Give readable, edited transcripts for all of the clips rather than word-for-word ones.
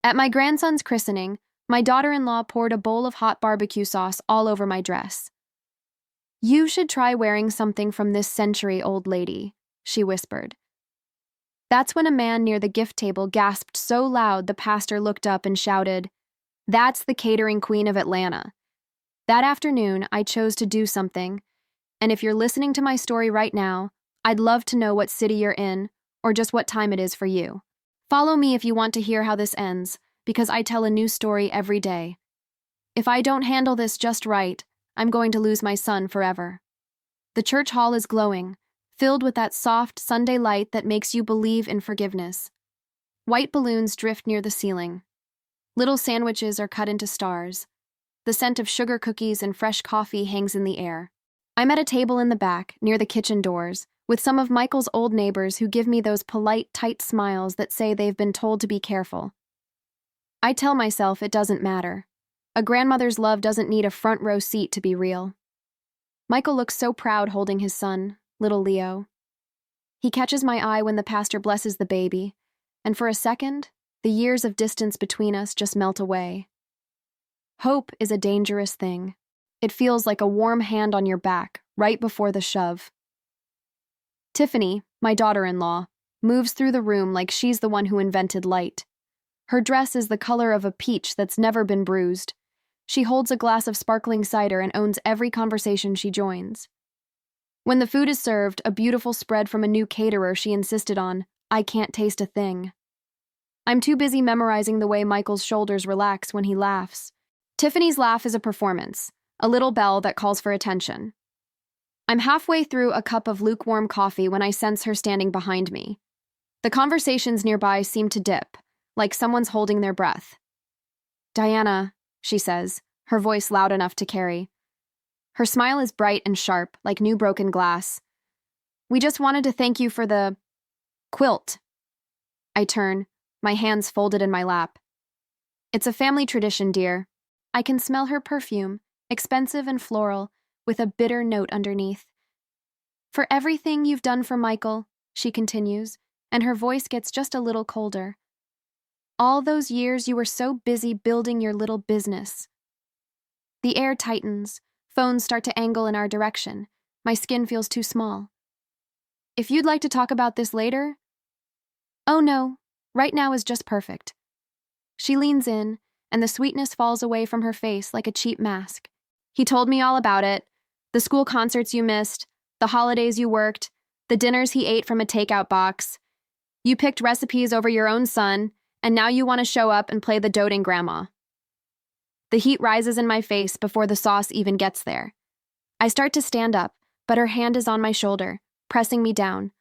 At my grandson's christening, my daughter-in-law poured a bowl of hot barbecue sauce all over my dress. "You should try wearing something from this century-old lady," she whispered. That's when a man near the gift table gasped so loud the pastor looked up and shouted, "That's the catering queen of Atlanta." That afternoon, I chose to do something, and if you're listening to my story right now, I'd love to know what city you're in, or just what time it is for you. Follow me if you want to hear how this ends, because I tell a new story every day. If I don't handle this just right, I'm going to lose my son forever. The church hall is glowing, filled with that soft Sunday light that makes you believe in forgiveness. White balloons drift near the ceiling. Little sandwiches are cut into stars. The scent of sugar cookies and fresh coffee hangs in the air. I'm at a table in the back, near the kitchen doors, with some of Michael's old neighbors who give me those polite, tight smiles that say they've been told to be careful. I tell myself it doesn't matter. A grandmother's love doesn't need a front row seat to be real. Michael looks so proud holding his son, little Leo. He catches my eye when the pastor blesses the baby, and for a second, the years of distance between us just melt away. Hope is a dangerous thing. It feels like a warm hand on your back, right before the shove. Tiffany, my daughter-in-law, moves through the room like she's the one who invented light. Her dress is the color of a peach that's never been bruised. She holds a glass of sparkling cider and owns every conversation she joins. When the food is served, a beautiful spread from a new caterer she insisted on, I can't taste a thing. I'm too busy memorizing the way Michael's shoulders relax when he laughs. Tiffany's laugh is a performance, a little bell that calls for attention. I'm halfway through a cup of lukewarm coffee when I sense her standing behind me. The conversations nearby seem to dip, like someone's holding their breath. "Diana," she says, her voice loud enough to carry. Her smile is bright and sharp, like new broken glass. "We just wanted to thank you for the quilt." I turn, my hands folded in my lap. "It's a family tradition, dear." I can smell her perfume, expensive and floral, with a bitter note underneath. "For everything you've done for Michael," she continues, and her voice gets just a little colder. "All those years you were so busy building your little business." The air tightens. Phones start to angle in our direction. My skin feels too small. "If you'd like to talk about this later?" "Oh no, right now is just perfect." She leans in, and the sweetness falls away from her face like a cheap mask. "He told me all about it. The school concerts you missed, the holidays you worked, the dinners he ate from a takeout box. You picked recipes over your own son, and now you want to show up and play the doting grandma." The heat rises in my face before the sauce even gets there. I start to stand up, but her hand is on my shoulder, pressing me down.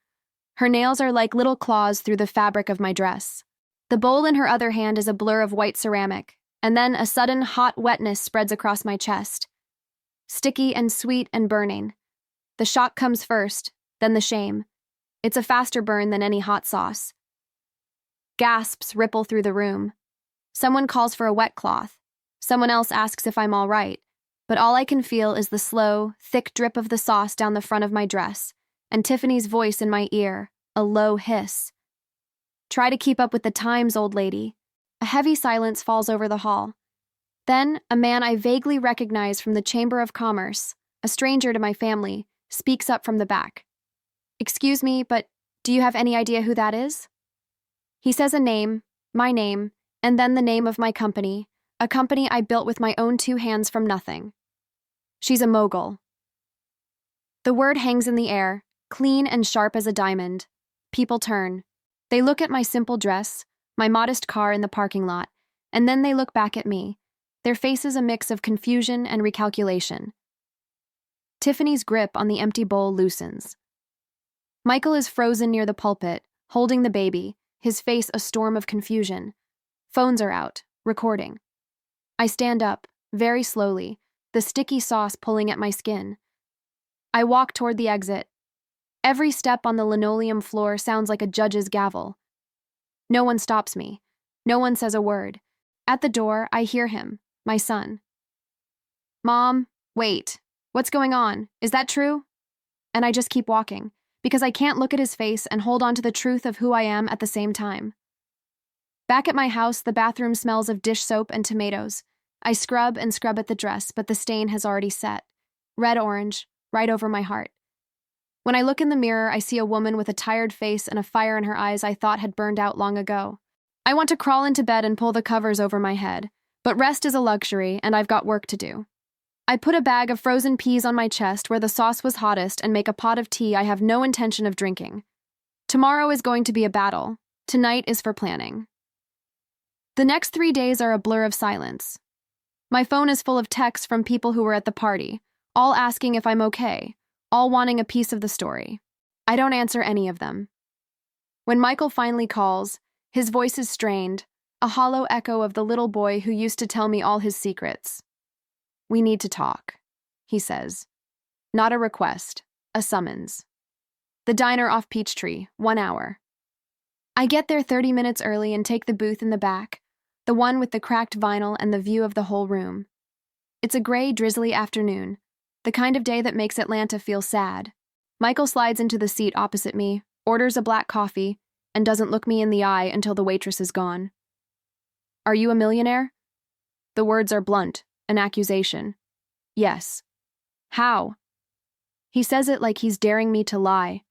Her nails are like little claws through the fabric of my dress. The bowl in her other hand is a blur of white ceramic, and then a sudden hot wetness spreads across my chest. Sticky and sweet and burning. The shock comes first, then the shame. It's a faster burn than any hot sauce. Gasps ripple through the room. Someone calls for a wet cloth. Someone else asks if I'm all right, but all I can feel is the slow, thick drip of the sauce down the front of my dress, and Tiffany's voice in my ear, a low hiss. "Try to keep up with the times, old lady." A heavy silence falls over the hall. Then, a man I vaguely recognize from the Chamber of Commerce, a stranger to my family, speaks up from the back. "Excuse me, but do you have any idea who that is?" He says a name, my name, and then the name of my company, a company I built with my own 2 hands from nothing. "She's a mogul." The word hangs in the air, clean and sharp as a diamond. People turn. They look at my simple dress, my modest car in the parking lot, and then they look back at me, their faces a mix of confusion and recalculation. Tiffany's grip on the empty bowl loosens. Michael is frozen near the pulpit, holding the baby, his face a storm of confusion. Phones are out, recording. I stand up, very slowly, the sticky sauce pulling at my skin. I walk toward the exit. Every step on the linoleum floor sounds like a judge's gavel. No one stops me. No one says a word. At the door, I hear him, my son. "Mom, wait. What's going on? Is that true?" And I just keep walking, because I can't look at his face and hold on to the truth of who I am at the same time. Back at my house, the bathroom smells of dish soap and tomatoes. I scrub and scrub at the dress, but the stain has already set. Red-orange, right over my heart. When I look in the mirror, I see a woman with a tired face and a fire in her eyes I thought had burned out long ago. I want to crawl into bed and pull the covers over my head, but rest is a luxury, and I've got work to do. I put a bag of frozen peas on my chest where the sauce was hottest and make a pot of tea I have no intention of drinking. Tomorrow is going to be a battle. Tonight is for planning. The next 3 days are a blur of silence. My phone is full of texts from people who were at the party, all asking if I'm okay, all wanting a piece of the story. I don't answer any of them. When Michael finally calls, his voice is strained, a hollow echo of the little boy who used to tell me all his secrets. "We need to talk," he says. Not a request, a summons. The diner off Peachtree, 1 hour. I get there 30 minutes early and take the booth in the back, the one with the cracked vinyl and the view of the whole room. It's a gray, drizzly afternoon, the kind of day that makes Atlanta feel sad. Michael slides into the seat opposite me, orders a black coffee, and doesn't look me in the eye until the waitress is gone. "Are you a millionaire?" The words are blunt, an accusation. "Yes." "How?" He says it like he's daring me to lie.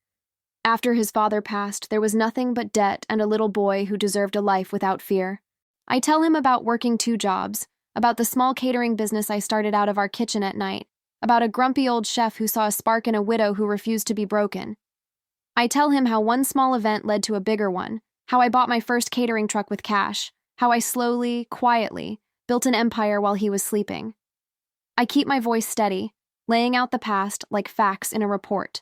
After his father passed, there was nothing but debt and a little boy who deserved a life without fear. I tell him about working 2 jobs, about the small catering business I started out of our kitchen at night, about a grumpy old chef who saw a spark in a widow who refused to be broken. I tell him how one small event led to a bigger one, how I bought my first catering truck with cash, how I slowly, quietly, built an empire while he was sleeping. I keep my voice steady, laying out the past like facts in a report.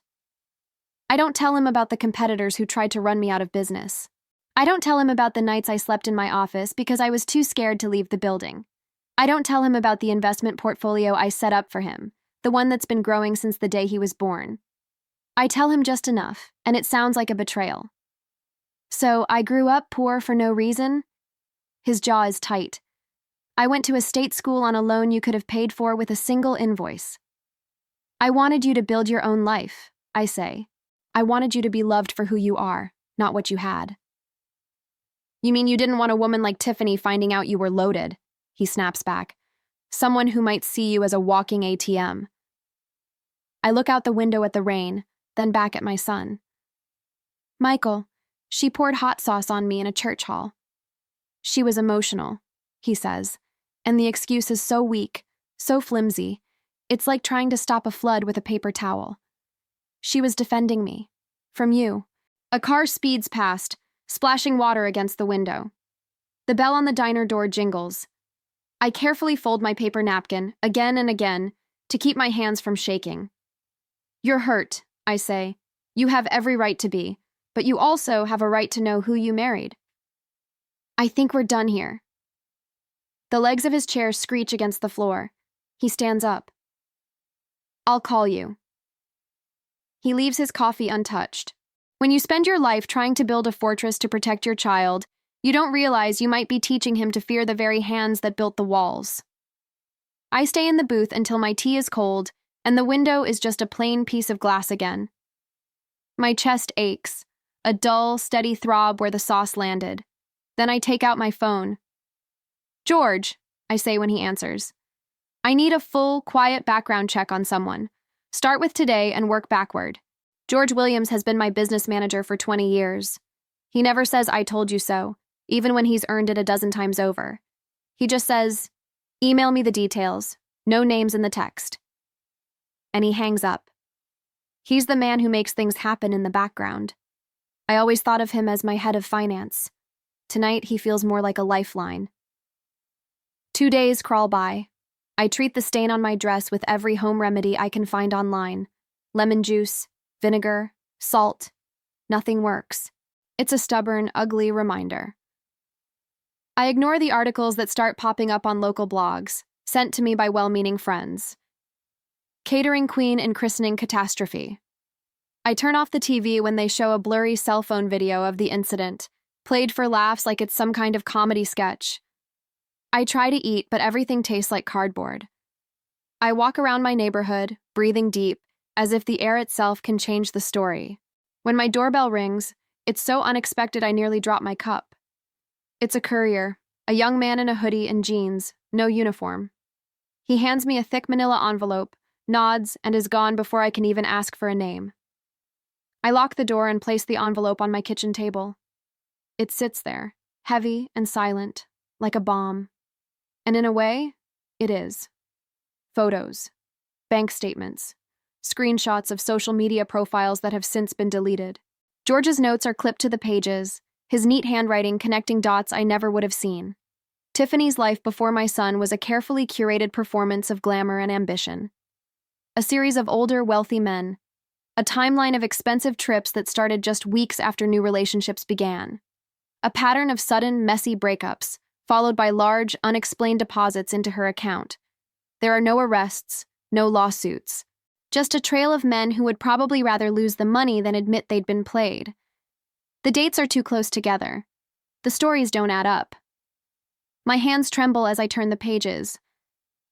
I don't tell him about the competitors who tried to run me out of business. I don't tell him about the nights I slept in my office because I was too scared to leave the building. I don't tell him about the investment portfolio I set up for him, the one that's been growing since the day he was born. I tell him just enough, and it sounds like a betrayal. "So I grew up poor for no reason?" His jaw is tight. "I went to a state school on a loan you could have paid for with a single invoice." "I wanted you to build your own life," I say. "I wanted you to be loved for who you are, not what you had." "You mean you didn't want a woman like Tiffany finding out you were loaded?" He snaps back. "Someone who might see you as a walking ATM." I look out the window at the rain, then back at my son. "Michael, she poured hot sauce on me in a church hall." "She was emotional," he says, "and the excuse is so weak, so flimsy. It's like trying to stop a flood with a paper towel. She was defending me. From you." A car speeds past, splashing water against the window. The bell on the diner door jingles. I carefully fold my paper napkin, again and again, to keep my hands from shaking. "You're hurt," I say. "You have every right to be, but you also have a right to know who you married." "I think we're done here." The legs of his chair screech against the floor. He stands up. "I'll call you." He leaves his coffee untouched. When you spend your life trying to build a fortress to protect your child, you don't realize you might be teaching him to fear the very hands that built the walls. I stay in the booth until my tea is cold, and the window is just a plain piece of glass again. My chest aches, a dull, steady throb where the sauce landed. Then I take out my phone. "George," I say when he answers. "I need a full, quiet background check on someone. Start with today and work backward. George Williams has been my business manager for 20 years. He never says 'I told you so,' even when he's earned it a dozen times over. He just says, 'Email me the details, no names in the text.' And he hangs up. He's the man who makes things happen in the background. I always thought of him as my head of finance. Tonight, he feels more like a lifeline. 2 days crawl by. I treat the stain on my dress with every home remedy I can find online. Lemon juice, vinegar, salt. Nothing works. It's a stubborn, ugly reminder. I ignore the articles that start popping up on local blogs, sent to me by well-meaning friends. Catering queen in christening catastrophe. I turn off the TV when they show a blurry cell phone video of the incident, played for laughs like it's some kind of comedy sketch. I try to eat, but everything tastes like cardboard. I walk around my neighborhood, breathing deep, as if the air itself can change the story. When my doorbell rings, it's so unexpected I nearly drop my cup. It's a courier, a young man in a hoodie and jeans, no uniform. He hands me a thick manila envelope, nods, and is gone before I can even ask for a name. I lock the door and place the envelope on my kitchen table. It sits there, heavy and silent, like a bomb. And in a way, it is. Photos, bank statements, screenshots of social media profiles that have since been deleted. George's notes are clipped to the pages, his neat handwriting connecting dots I never would have seen. Tiffany's life before my son was a carefully curated performance of glamour and ambition. A series of older, wealthy men. A timeline of expensive trips that started just weeks after new relationships began. A pattern of sudden, messy breakups, followed by large, unexplained deposits into her account. There are no arrests, no lawsuits. Just a trail of men who would probably rather lose the money than admit they'd been played. The dates are too close together. The stories don't add up. My hands tremble as I turn the pages.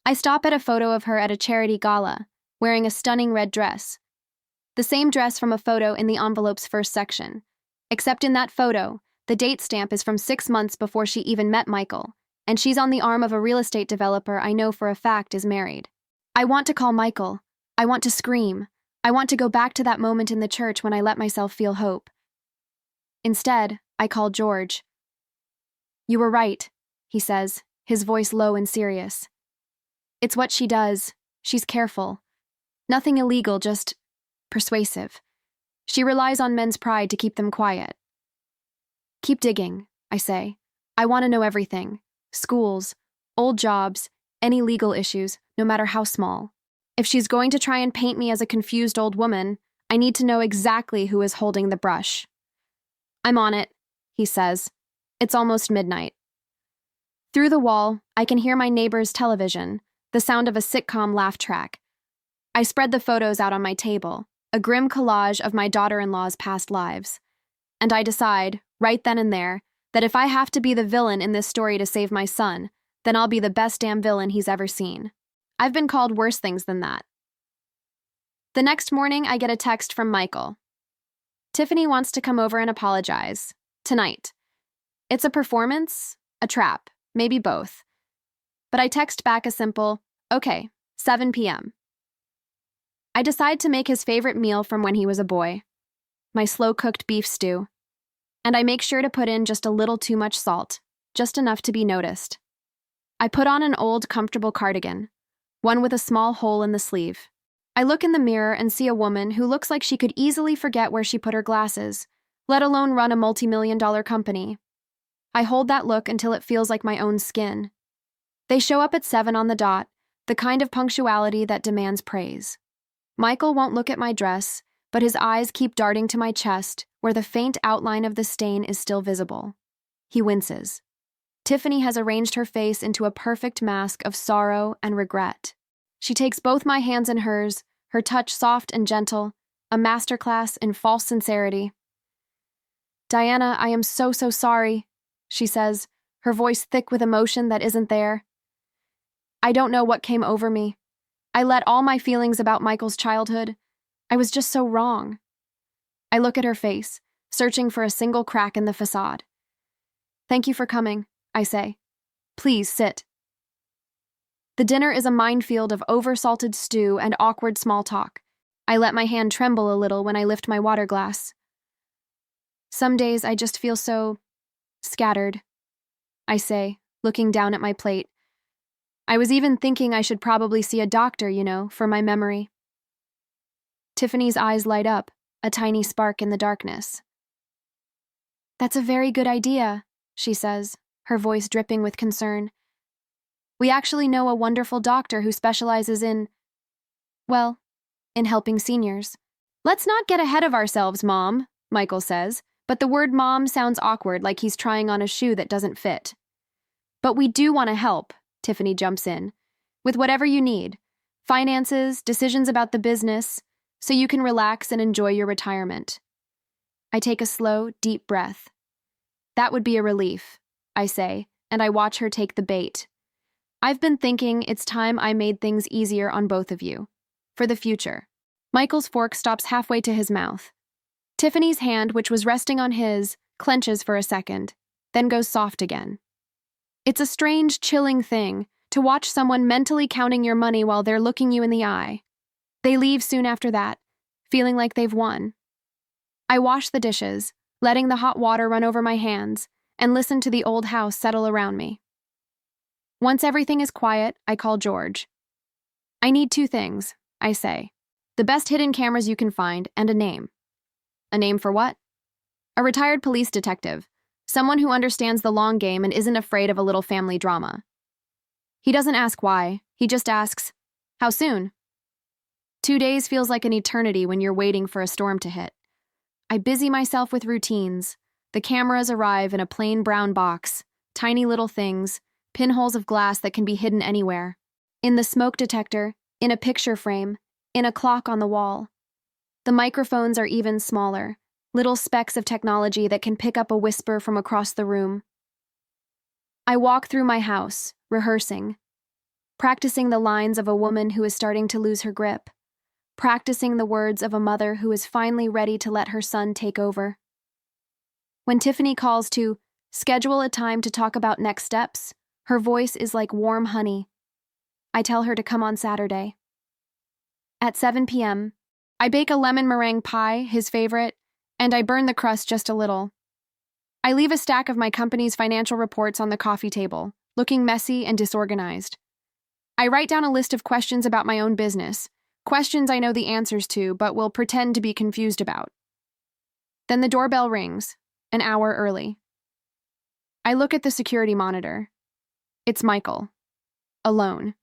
I stop at a photo of her at a charity gala, wearing a stunning red dress. The same dress from a photo in the envelope's first section. Except in that photo, the date stamp is from 6 months before she even met Michael, and she's on the arm of a real estate developer I know for a fact is married. I want to call Michael. I want to scream. I want to go back to that moment in the church when I let myself feel hope. Instead, I call George. "You were right," he says, his voice low and serious. "It's what she does. She's careful. Nothing illegal, just persuasive. She relies on men's pride to keep them quiet." "Keep digging," I say. "I want to know everything. Schools, old jobs, any legal issues, no matter how small. If she's going to try and paint me as a confused old woman, I need to know exactly who is holding the brush." "I'm on it," he says. It's almost midnight. Through the wall, I can hear my neighbor's television, the sound of a sitcom laugh track. I spread the photos out on my table, a grim collage of my daughter-in-law's past lives. And I decide, right then and there, that if I have to be the villain in this story to save my son, then I'll be the best damn villain he's ever seen. I've been called worse things than that. The next morning, I get a text from Michael. "Tiffany wants to come over and apologize. Tonight. It's a performance, a trap, maybe both." But I text back a simple, "Okay, 7 p.m. I decide to make his favorite meal from when he was a boy. My slow-cooked beef stew. And I make sure to put in just a little too much salt, just enough to be noticed. I put on an old, comfortable cardigan, one with a small hole in the sleeve. I look in the mirror and see a woman who looks like she could easily forget where she put her glasses, let alone run a multi-million-dollar company. I hold that look until it feels like my own skin. They show up at 7 on the dot, the kind of punctuality that demands praise. Michael won't look at my dress, but his eyes keep darting to my chest, where the faint outline of the stain is still visible. He winces. Tiffany has arranged her face into a perfect mask of sorrow and regret. She takes both my hands in hers, her touch soft and gentle, a masterclass in false sincerity. "Diana, I am so sorry," she says, her voice thick with emotion that isn't there. "I don't know what came over me. I let all my feelings about Michael's childhood. I was just so wrong." I look at her face, searching for a single crack in the facade. "Thank you for coming," I say. "Please sit." The dinner is a minefield of over-salted stew and awkward small talk. I let my hand tremble a little when I lift my water glass. "Some days I just feel so scattered," I say, looking down at my plate. "I was even thinking I should probably see a doctor, for my memory." Tiffany's eyes light up, a tiny spark in the darkness. "That's a very good idea," she says, her voice dripping with concern. "We actually know a wonderful doctor who specializes in helping seniors." "Let's not get ahead of ourselves, Mom," Michael says, but the word mom sounds awkward, like he's trying on a shoe that doesn't fit. "But we do want to help," Tiffany jumps in, "with whatever you need. Finances, decisions about the business, so you can relax and enjoy your retirement." I take a slow, deep breath. "That would be a relief," I say, and I watch her take the bait. "I've been thinking it's time I made things easier on both of you. For the future." Michael's fork stops halfway to his mouth. Tiffany's hand, which was resting on his, clenches for a second. then goes soft again. It's a strange, chilling thing to watch someone mentally counting your money while they're looking you in the eye. They leave soon after that, feeling like they've won. I wash the dishes, letting the hot water run over my hands, and listen to the old house settle around me. Once everything is quiet, I call George. I need 2 things, I say. The best hidden cameras you can find and a name. A name for what? A retired police detective, someone who understands the long game and isn't afraid of a little family drama. He doesn't ask why, he just asks, how soon? 2 days feels like an eternity when you're waiting for a storm to hit. I busy myself with routines. The cameras arrive in a plain brown box, tiny little things, pinholes of glass that can be hidden anywhere. In the smoke detector, in a picture frame, in a clock on the wall. The microphones are even smaller, little specks of technology that can pick up a whisper from across the room. I walk through my house, rehearsing, practicing the lines of a woman who is starting to lose her grip, practicing the words of a mother who is finally ready to let her son take over. When Tiffany calls to schedule a time to talk about next steps, her voice is like warm honey. I tell her to come on Saturday. At 7 p.m., I bake a lemon meringue pie, his favorite, and I burn the crust just a little. I leave a stack of my company's financial reports on the coffee table, looking messy and disorganized. I write down a list of questions about my own business, questions I know the answers to but will pretend to be confused about. Then the doorbell rings, an hour early. I look at the security monitor. It's Michael. Alone.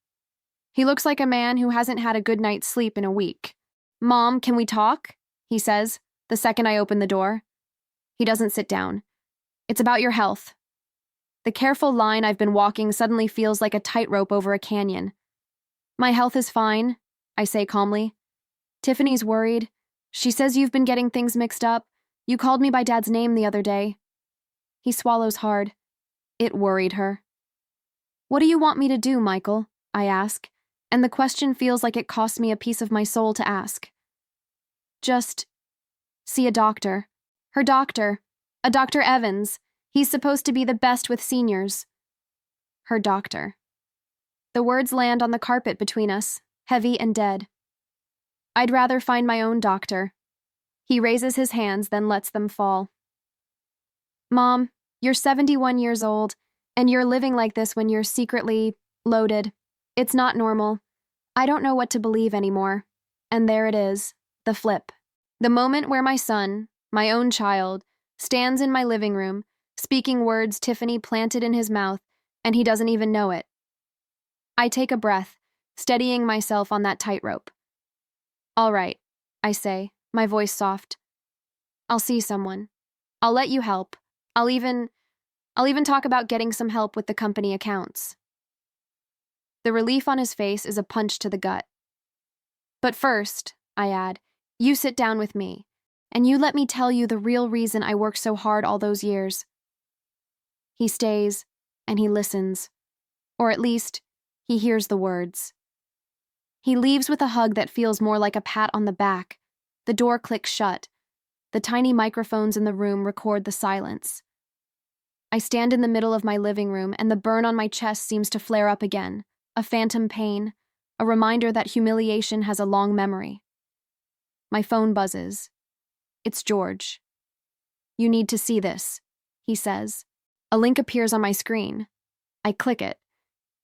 He looks like a man who hasn't had a good night's sleep in a week. "Mom, can we talk?" he says, the second I open the door. He doesn't sit down. "It's about your health." The careful line I've been walking suddenly feels like a tightrope over a canyon. "My health is fine," I say calmly. "Tiffany's worried. She says you've been getting things mixed up. You called me by Dad's name the other day." He swallows hard. It worried her. "What do you want me to do, Michael?" I ask, and the question feels like it costs me a piece of my soul to ask. "Just see a doctor. Her doctor. A Dr. Evans. He's supposed to be the best with seniors." Her doctor. The words land on the carpet between us, heavy and dead. "I'd rather find my own doctor." He raises his hands, then lets them fall. "Mom, you're 71 years old, and you're living like this when you're secretly loaded. It's not normal. I don't know what to believe anymore." And there it is, the flip. The moment where my son, my own child, stands in my living room, speaking words Tiffany planted in his mouth, and he doesn't even know it. I take a breath, steadying myself on that tightrope. "All right," I say, my voice soft. "I'll see someone. I'll let you help. I'll even talk about getting some help with the company accounts." The relief on his face is a punch to the gut. "But first," I add, "you sit down with me, and you let me tell you the real reason I worked so hard all those years." He stays, and he listens. Or at least, he hears the words. He leaves with a hug that feels more like a pat on the back. The door clicks shut. The tiny microphones in the room record the silence. I stand in the middle of my living room, and the burn on my chest seems to flare up again, a phantom pain, a reminder that humiliation has a long memory. My phone buzzes. It's George. "You need to see this," he says. A link appears on my screen. I click it.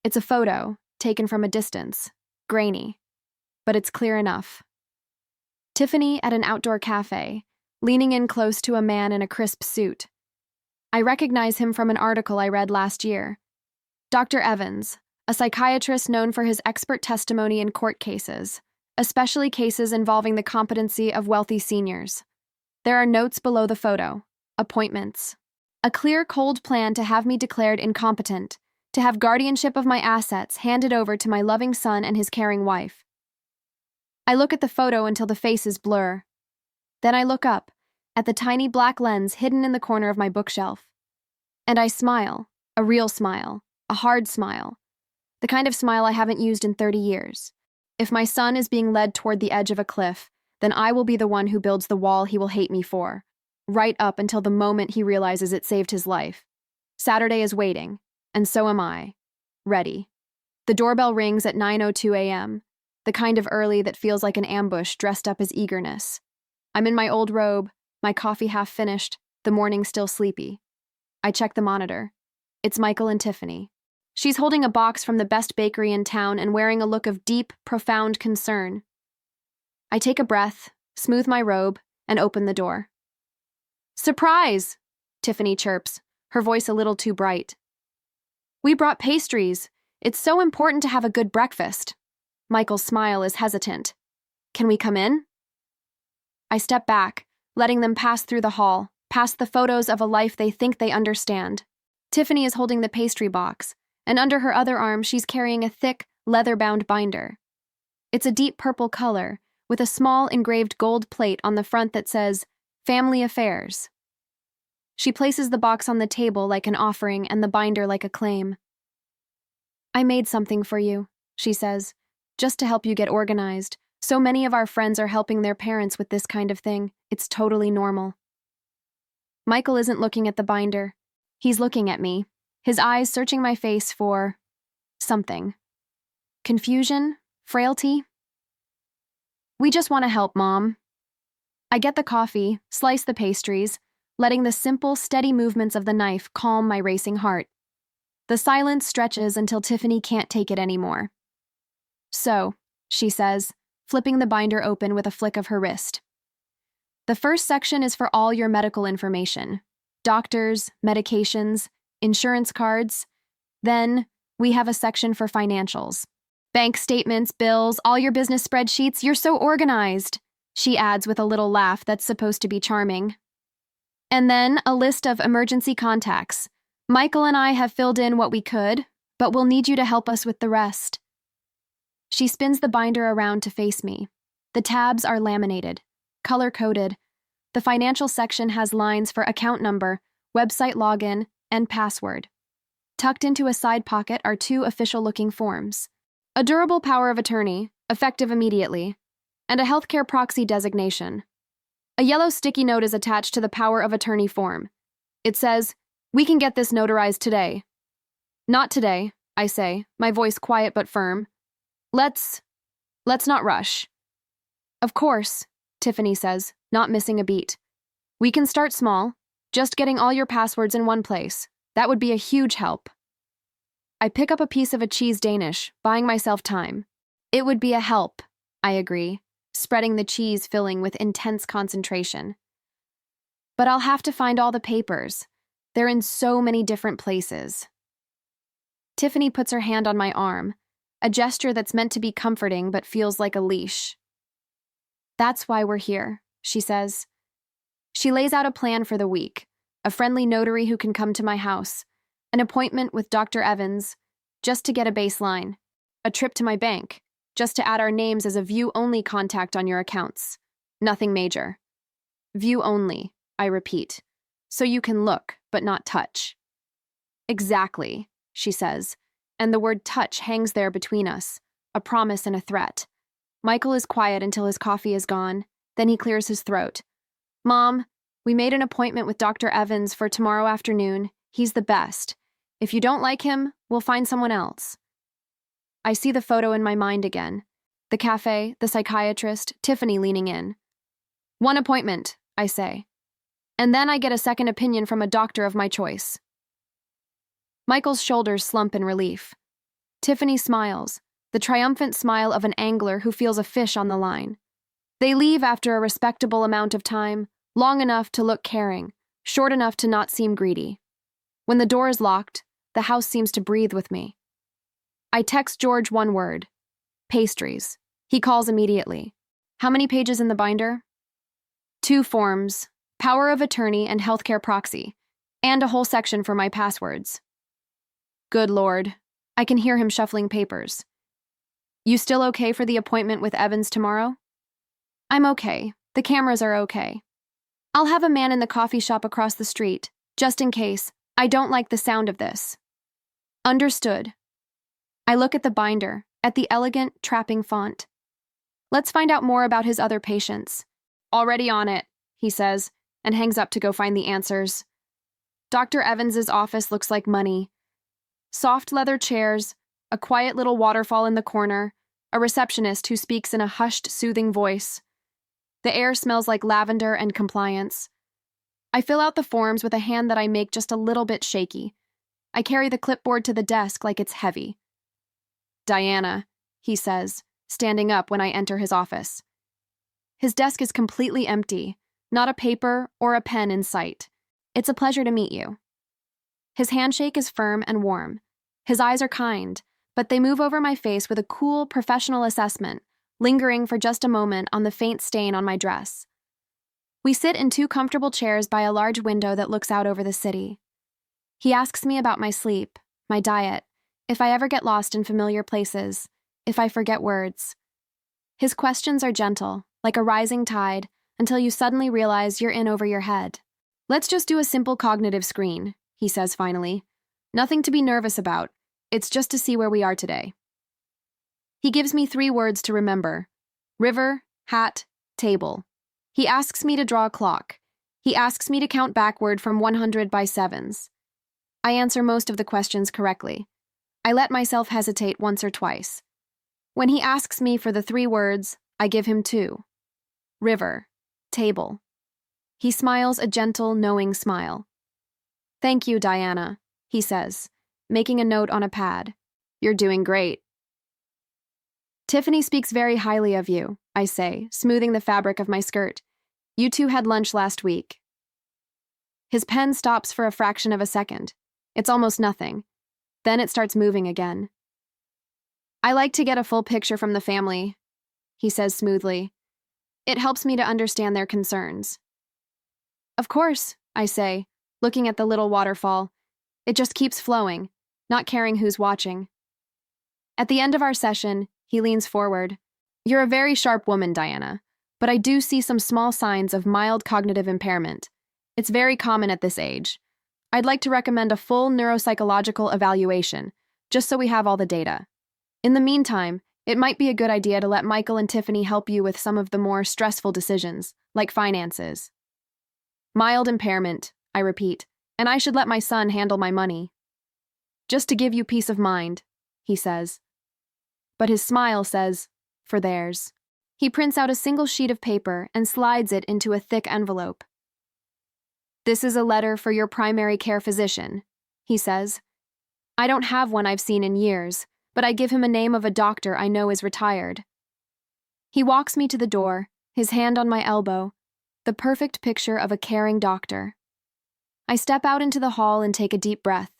It's a photo, taken from a distance, grainy, but it's clear enough. Tiffany at an outdoor cafe, leaning in close to a man in a crisp suit. I recognize him from an article I read last year. Dr. Evans, a psychiatrist known for his expert testimony in court cases, especially cases involving the competency of wealthy seniors. There are notes below the photo, appointments. A clear, cold plan to have me declared incompetent, to have guardianship of my assets handed over to my loving son and his caring wife. I look at the photo until the faces blur. Then I look up, at the tiny black lens hidden in the corner of my bookshelf. And I smile, a real smile, a hard smile, the kind of smile I haven't used in 30 years. If my son is being led toward the edge of a cliff, then I will be the one who builds the wall he will hate me for, right up until the moment he realizes it saved his life. Saturday is waiting, and so am I. Ready. The doorbell rings at 9:02 a.m., the kind of early that feels like an ambush dressed up as eagerness. I'm in my old robe, my coffee half finished, the morning still sleepy. I check the monitor. It's Michael and Tiffany. She's holding a box from the best bakery in town and wearing a look of deep, profound concern. I take a breath, smooth my robe, and open the door. "Surprise!" Tiffany chirps, her voice a little too bright. "We brought pastries. It's so important to have a good breakfast." Michael's smile is hesitant. "Can we come in?" I step back, letting them pass through the hall, past the photos of a life they think they understand. Tiffany is holding the pastry box, and under her other arm she's carrying a thick, leather-bound binder. It's a deep purple color, with a small engraved gold plate on the front that says, "Family Affairs." She places the box on the table like an offering and the binder like a claim. "I made something for you," she says, "just to help you get organized. So many of our friends are helping their parents with this kind of thing. It's totally normal." Michael isn't looking at the binder. He's looking at me, his eyes searching my face for something. Confusion? Frailty? "We just want to help, Mom." I get the coffee, slice the pastries, letting the simple, steady movements of the knife calm my racing heart. The silence stretches until Tiffany can't take it anymore. "So," she says, flipping the binder open with a flick of her wrist. "The first section is for all your medical information. Doctors, medications, insurance cards. Then, we have a section for financials. Bank statements, bills, all your business spreadsheets. You're so organized," she adds with a little laugh that's supposed to be charming. "And then a list of emergency contacts. Michael and I have filled in what we could, but we'll need you to help us with the rest." She spins the binder around to face me. The tabs are laminated, color-coded. The financial section has lines for account number, website login, and password. Tucked into a side pocket are two official-looking forms: a durable power of attorney, effective immediately, and a healthcare proxy designation. A yellow sticky note is attached to the power of attorney form. It says, "We can get this notarized today." "Not today," I say, my voice quiet but firm. Let's not rush." "Of course," Tiffany says, not missing a beat. "We can start small, just getting all your passwords in one place. That would be a huge help." I pick up a piece of a cheese Danish, buying myself time. "It would be a help," I agree, spreading the cheese filling with intense concentration. "But I'll have to find all the papers. They're in so many different places." Tiffany puts her hand on my arm, a gesture that's meant to be comforting but feels like a leash. "That's why we're here," she says. She lays out a plan for the week: a friendly notary who can come to my house, an appointment with Dr. Evans, just to get a baseline, a trip to my bank, just to add our names as a view-only contact on your accounts. Nothing major. View only, I repeat, so you can look but not touch. "Exactly," she says, and the word touch hangs there between us, a promise and a threat. Michael is quiet until his coffee is gone, then he clears his throat. "Mom, we made an appointment with Dr. Evans for tomorrow afternoon. He's the best. If you don't like him, we'll find someone else." I see the photo in my mind again. The cafe, the psychiatrist, Tiffany leaning in. "One appointment," I say. And then I get a second opinion from a doctor of my choice. Michael's shoulders slump in relief. Tiffany smiles, the triumphant smile of an angler who feels a fish on the line. They leave after a respectable amount of time, long enough to look caring, short enough to not seem greedy. When the door is locked, the house seems to breathe with me. I text George one word: "Pastries." He calls immediately. "How many pages in the binder?" "2 forms, power of attorney and healthcare proxy, and a whole section for my passwords." Good Lord. I can hear him shuffling papers. "You still okay for the appointment with Evans tomorrow?" "I'm okay. The cameras are okay. I'll have a man in the coffee shop across the street, just in case. I don't like the sound of this." "Understood." I look at the binder, at the elegant, trapping font. "Let's find out more about his other patients." "Already on it," he says, and hangs up to go find the answers. Dr. Evans's office looks like money. Soft leather chairs, a quiet little waterfall in the corner, a receptionist who speaks in a hushed, soothing voice. The air smells like lavender and compliance. I fill out the forms with a hand that I make just a little bit shaky. I carry the clipboard to the desk like it's heavy. "Diana," he says, standing up when I enter his office. His desk is completely empty, not a paper or a pen in sight. "It's a pleasure to meet you." His handshake is firm and warm. His eyes are kind, but they move over my face with a cool, professional assessment, lingering for just a moment on the faint stain on my dress. We sit in 2 comfortable chairs by a large window that looks out over the city. He asks me about my sleep, my diet, if I ever get lost in familiar places, if I forget words. His questions are gentle, like a rising tide, until you suddenly realize you're in over your head. "Let's just do a simple cognitive screen," he says finally. "Nothing to be nervous about. It's just to see where we are today." He gives me 3 words to remember: river, hat, table. He asks me to draw a clock. He asks me to count backward from 100 by 7s. I answer most of the questions correctly. I let myself hesitate once or twice. When he asks me for the 3 words, I give him 2. River, table. He smiles a gentle, knowing smile. "Thank you, Diana," he says, making a note on a pad. "You're doing great." "Tiffany speaks very highly of you," I say, smoothing the fabric of my skirt. "You 2 had lunch last week." His pen stops for a fraction of a second. It's almost nothing. Then it starts moving again. "I like to get a full picture from the family," he says smoothly. "It helps me to understand their concerns." "Of course," I say, looking at the little waterfall. It just keeps flowing, not caring who's watching. At the end of our session, he leans forward. "You're a very sharp woman, Diana, but I do see some small signs of mild cognitive impairment. It's very common at this age. I'd like to recommend a full neuropsychological evaluation, just so we have all the data. In the meantime, it might be a good idea to let Michael and Tiffany help you with some of the more stressful decisions, like finances." "Mild impairment," I repeat, "and I should let my son handle my money." "Just to give you peace of mind," he says. But his smile says, "For theirs." He prints out a single sheet of paper and slides it into a thick envelope. "This is a letter for your primary care physician," he says. I don't have one I've seen in years, but I give him a name of a doctor I know is retired. He walks me to the door, his hand on my elbow, the perfect picture of a caring doctor. I step out into the hall and take a deep breath.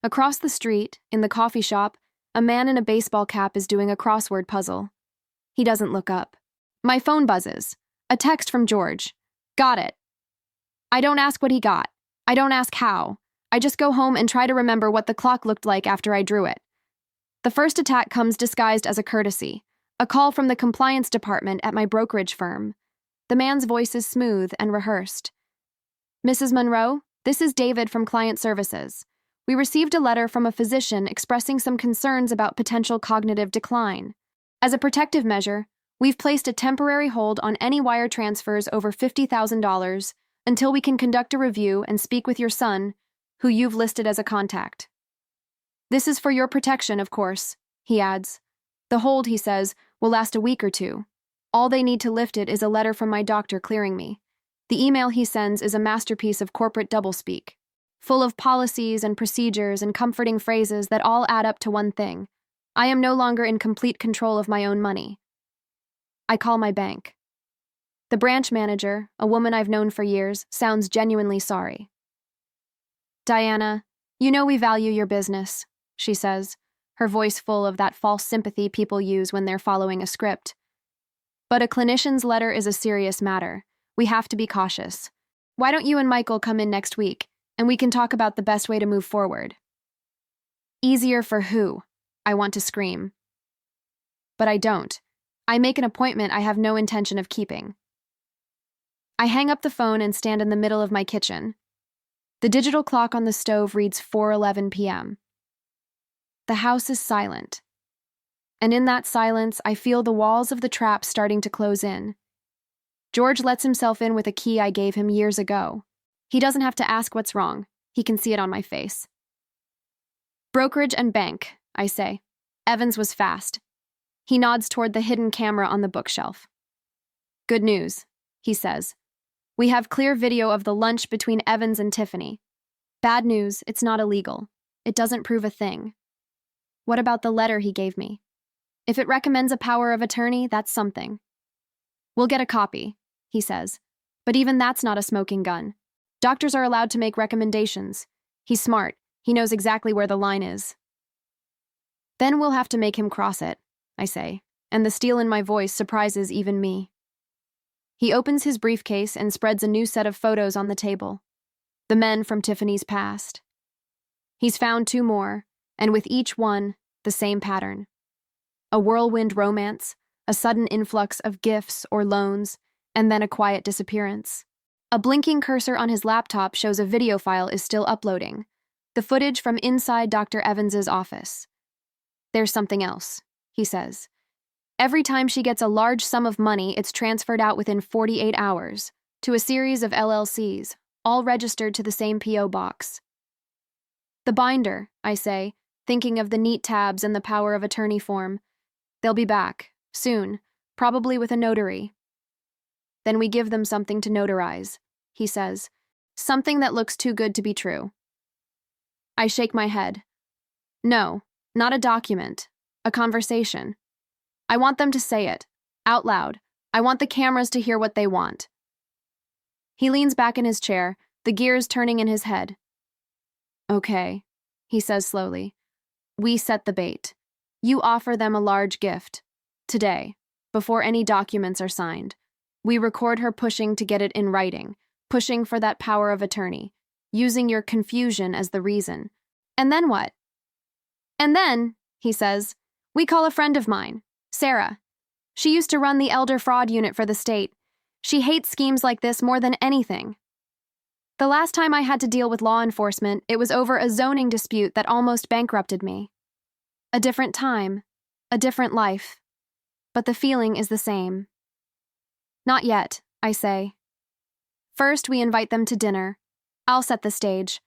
Across the street, in the coffee shop, a man in a baseball cap is doing a crossword puzzle. He doesn't look up. My phone buzzes. A text from George. "Got it." I don't ask what he got. I don't ask how. I just go home and try to remember what the clock looked like after I drew it. The first attack comes disguised as a courtesy, a call from the compliance department at my brokerage firm. The man's voice is smooth and rehearsed. "Mrs. Monroe, this is David from Client Services. We received a letter from a physician expressing some concerns about potential cognitive decline. As a protective measure, we've placed a temporary hold on any wire transfers over $50,000 until we can conduct a review and speak with your son, who you've listed as a contact. This is for your protection, of course," he adds. "The hold," he says, "will last a week or 2. All they need to lift it is a letter from my doctor clearing me. The email he sends is a masterpiece of corporate doublespeak, full of policies and procedures and comforting phrases that all add up to one thing. I am no longer in complete control of my own money." I call my bank. The branch manager, a woman I've known for years, sounds genuinely sorry. "Diana, you know we value your business," she says, her voice full of that false sympathy people use when they're following a script. "But a clinician's letter is a serious matter. We have to be cautious. Why don't you and Michael come in next week, and we can talk about the best way to move forward?" Easier for who? I want to scream. But I don't. I make an appointment I have no intention of keeping. I hang up the phone and stand in the middle of my kitchen. The digital clock on the stove reads 4:11 p.m. The house is silent. And in that silence, I feel the walls of the trap starting to close in. George lets himself in with a key I gave him years ago. He doesn't have to ask what's wrong. He can see it on my face. Brokerage and bank, I say. Evans was fast. He nods toward the hidden camera on the bookshelf. Good news, he says. We have clear video of the lunch between Evans and Tiffany. Bad news, it's not illegal. It doesn't prove a thing. What about the letter he gave me? If it recommends a power of attorney, that's something. We'll get a copy, he says. But even that's not a smoking gun. Doctors are allowed to make recommendations. He's smart. He knows exactly where the line is. Then we'll have to make him cross it, I say, and the steel in my voice surprises even me. He opens his briefcase and spreads a new set of photos on the table. The men from Tiffany's past. He's found 2 more, and with each one, the same pattern. A whirlwind romance, a sudden influx of gifts or loans, and then a quiet disappearance. A blinking cursor on his laptop shows a video file is still uploading. The footage from inside Dr. Evans's office. There's something else, he says. Every time she gets a large sum of money, it's transferred out within 48 hours to a series of LLCs, all registered to the same P.O. box. The binder, I say, thinking of the neat tabs and the power of attorney form. They'll be back, soon, probably with a notary. Then we give them something to notarize, he says. Something that looks too good to be true. I shake my head. No, not a document. A conversation. I want them to say it, out loud. I want the cameras to hear what they want. He leans back in his chair, the gears turning in his head. Okay, he says slowly. We set the bait. You offer them a large gift. Today, before any documents are signed. We record her pushing to get it in writing, pushing for that power of attorney, using your confusion as the reason. And then what? And then, he says, we call a friend of mine, Sarah. She used to run the elder fraud unit for the state. She hates schemes like this more than anything. The last time I had to deal with law enforcement, it was over a zoning dispute that almost bankrupted me. A different time, a different life. But the feeling is the same. Not yet, I say. First, we invite them to dinner. I'll set the stage.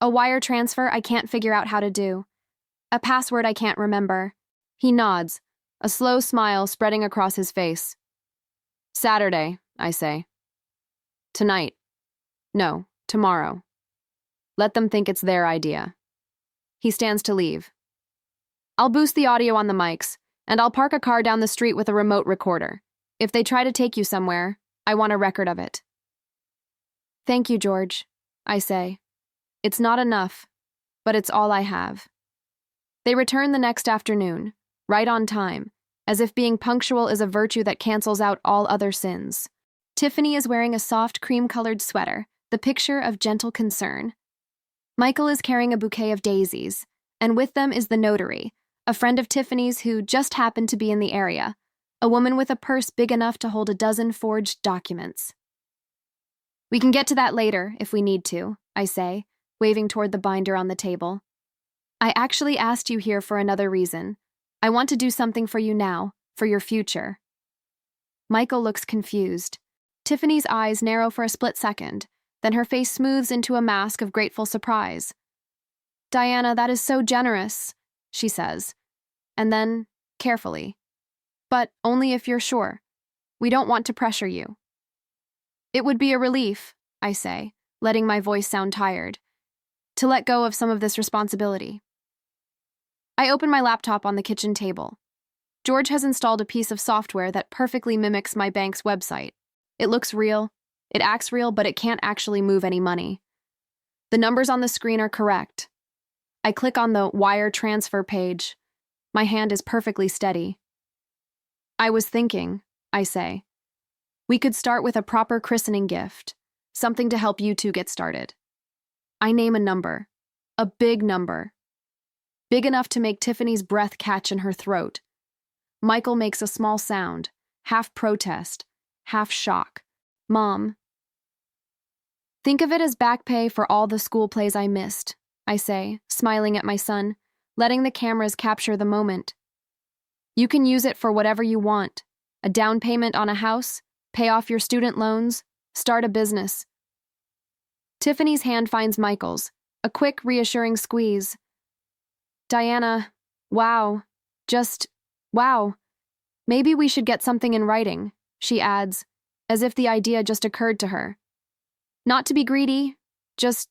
A wire transfer I can't figure out how to do. A password I can't remember. He nods, a slow smile spreading across his face. Saturday, I say. Tonight. No, tomorrow. Let them think it's their idea. He stands to leave. I'll boost the audio on the mics, and I'll park a car down the street with a remote recorder. If they try to take you somewhere, I want a record of it. Thank you, George, I say. It's not enough, but it's all I have. They return the next afternoon, right on time, as if being punctual is a virtue that cancels out all other sins. Tiffany is wearing a soft cream-colored sweater, the picture of gentle concern. Michael is carrying a bouquet of daisies, and with them is the notary, a friend of Tiffany's who just happened to be in the area, a woman with a purse big enough to hold a dozen forged documents. We can get to that later, if we need to, I say, waving toward the binder on the table. I actually asked you here for another reason. I want to do something for you now, for your future. Michael looks confused. Tiffany's eyes narrow for a split second, then her face smooths into a mask of grateful surprise. Diana, that is so generous, she says. And then, carefully. But only if you're sure. We don't want to pressure you. It would be a relief, I say, letting my voice sound tired, to let go of some of this responsibility. I open my laptop on the kitchen table. George has installed a piece of software that perfectly mimics my bank's website. It looks real, it acts real, but it can't actually move any money. The numbers on the screen are correct. I click on the wire transfer page. My hand is perfectly steady. I was thinking, I say. We could start with a proper christening gift, something to help you two get started. I name a number, a big number, big enough to make Tiffany's breath catch in her throat. Michael makes a small sound, half protest, half shock. Mom. Think of it as back pay for all the school plays I missed, I say, smiling at my son, letting the cameras capture the moment. You can use it for whatever you want. A down payment on a house, pay off your student loans, start a business. Tiffany's hand finds Michael's, A quick, reassuring squeeze. Diana, wow. Just, wow. Maybe we should get something in writing, she adds, as if the idea just occurred to her. Not to be greedy, just,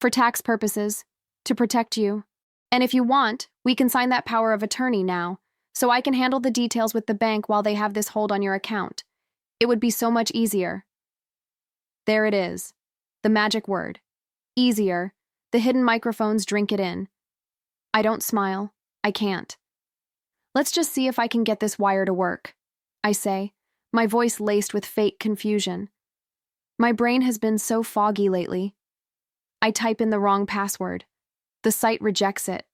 for tax purposes, to protect you. And if you want, we can sign that power of attorney now, so I can handle the details with the bank while they have this hold on your account. It would be so much easier. There it is. The magic word. Easier. The hidden microphones drink it in. I don't smile. I can't. Let's just see if I can get this wire to work, I say, my voice laced with fake confusion. My brain has been so foggy lately. I type in the wrong password. The site rejects it.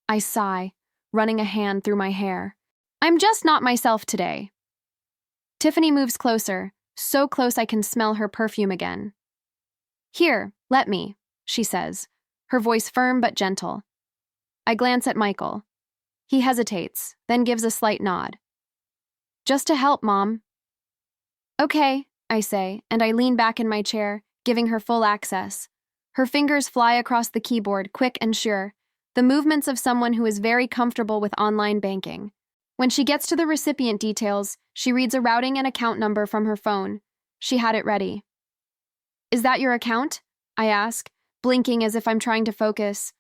I sigh, running a hand through my hair. I'm just not myself today. Tiffany moves closer, so close I can smell her perfume again. Here, let me, she says, her voice firm but gentle. I glance at Michael. He hesitates, then gives a slight nod. Just to help, Mom. Okay, I say, and I lean back in my chair, giving her full access. Her fingers fly across the keyboard, quick and sure, the movements of someone who is very comfortable with online banking. When she gets to the recipient details, she reads a routing and account number from her phone. She had it ready. Is that your account? I ask, blinking as if I'm trying to focus.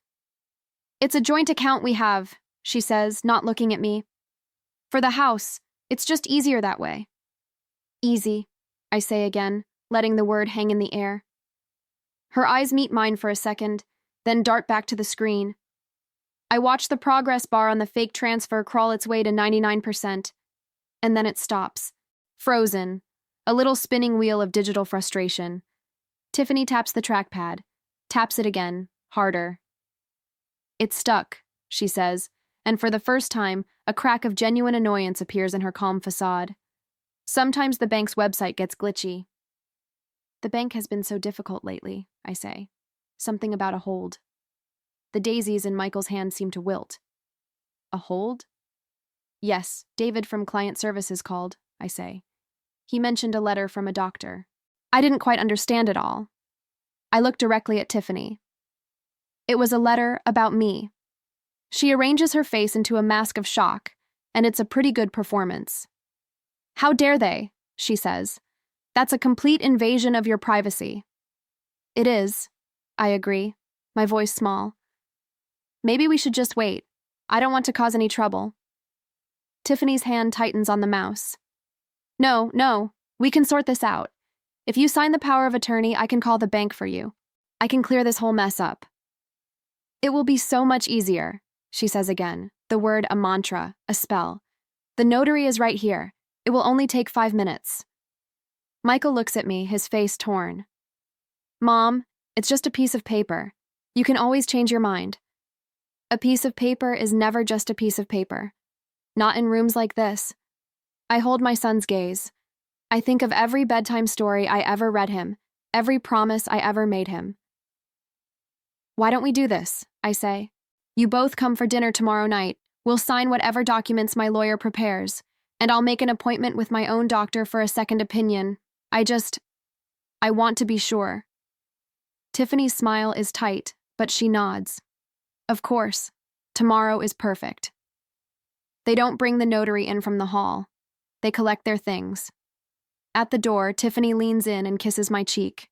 It's a joint account we have, she says, not looking at me. For the house, it's just easier that way. Easy, I say again, letting the word hang in the air. Her eyes meet mine for a second, then dart back to the screen. I watch the progress bar on the fake transfer crawl its way to 99%, and then it stops. Frozen, a little spinning wheel of digital frustration. Tiffany taps the trackpad, taps it again, harder. It's stuck, she says, and for the first time, a crack of genuine annoyance appears in her calm facade. Sometimes the bank's website gets glitchy. The bank has been so difficult lately, I say. Something about a hold. The daisies in Michael's hand seem to wilt. A hold? Yes, David from client services called, I say. He mentioned a letter from a doctor. I didn't quite understand it all. I look directly at Tiffany. It was a letter about me. She arranges her face into a mask of shock, and it's a pretty good performance. How dare they, she says. That's a complete invasion of your privacy. It is, I agree, my voice small. Maybe we should just wait. I don't want to cause any trouble. Tiffany's hand tightens on the mouse. No, we can sort this out. If you sign the power of attorney, I can call the bank for you. I can clear this whole mess up. It will be so much easier, she says again, the word a mantra, a spell. The notary is right here. It will only take 5 minutes. Michael looks at me, his face torn. Mom, it's just a piece of paper. You can always change your mind. A piece of paper is never just a piece of paper. Not in rooms like this. I hold my son's gaze. I think of every bedtime story I ever read him, every promise I ever made him. Why don't we do this? I say. You both come for dinner tomorrow night. We'll sign whatever documents my lawyer prepares, and I'll make an appointment with my own doctor for a second opinion. I want to be sure. Tiffany's smile is tight, but she nods. Of course, tomorrow is perfect. They don't bring the notary in from the hall. They collect their things. At the door, Tiffany leans in and kisses my cheek.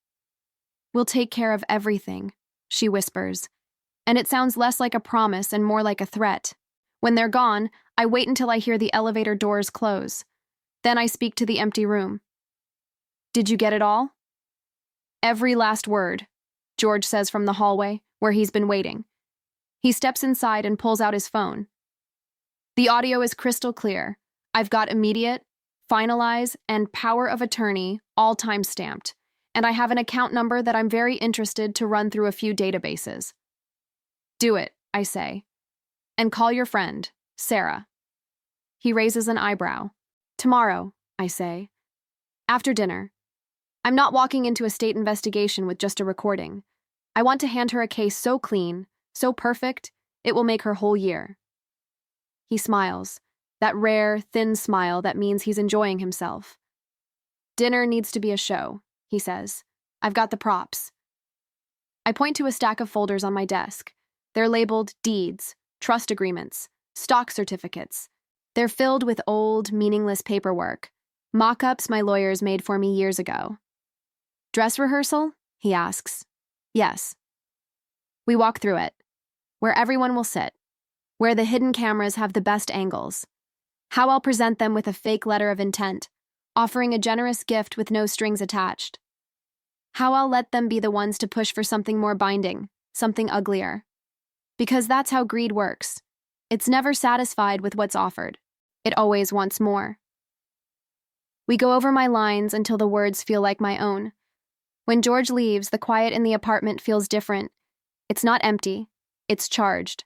We'll take care of everything, she whispers, and it sounds less like a promise and more like a threat. When they're gone, I wait until I hear the elevator doors close. Then I speak to the empty room. Did you get it all? Every last word, George says from the hallway, where he's been waiting. He steps inside and pulls out his phone. The audio is crystal clear. I've got immediate, finalize, and power of attorney all time-stamped, and I have an account number that I'm very interested to run through a few databases. Do it, I say. And call your friend, Sarah. He raises an eyebrow. Tomorrow, I say. After dinner. I'm not walking into a state investigation with just a recording. I want to hand her a case so clean, so perfect, it will make her whole year. He smiles, that rare, thin smile that means he's enjoying himself. Dinner needs to be a show, he says. I've got the props. I point to a stack of folders on my desk. They're labeled deeds, trust agreements, stock certificates. They're filled with old, meaningless paperwork, mock-ups my lawyers made for me years ago. Dress rehearsal? He asks. Yes. We walk through it, where everyone will sit, where the hidden cameras have the best angles, how I'll present them with a fake letter of intent, offering a generous gift with no strings attached. How I'll let them be the ones to push for something more binding, something uglier. Because that's how greed works. It's never satisfied with what's offered. It always wants more. We go over my lines until the words feel like my own. When George leaves, the quiet in the apartment feels different. It's not empty. It's charged.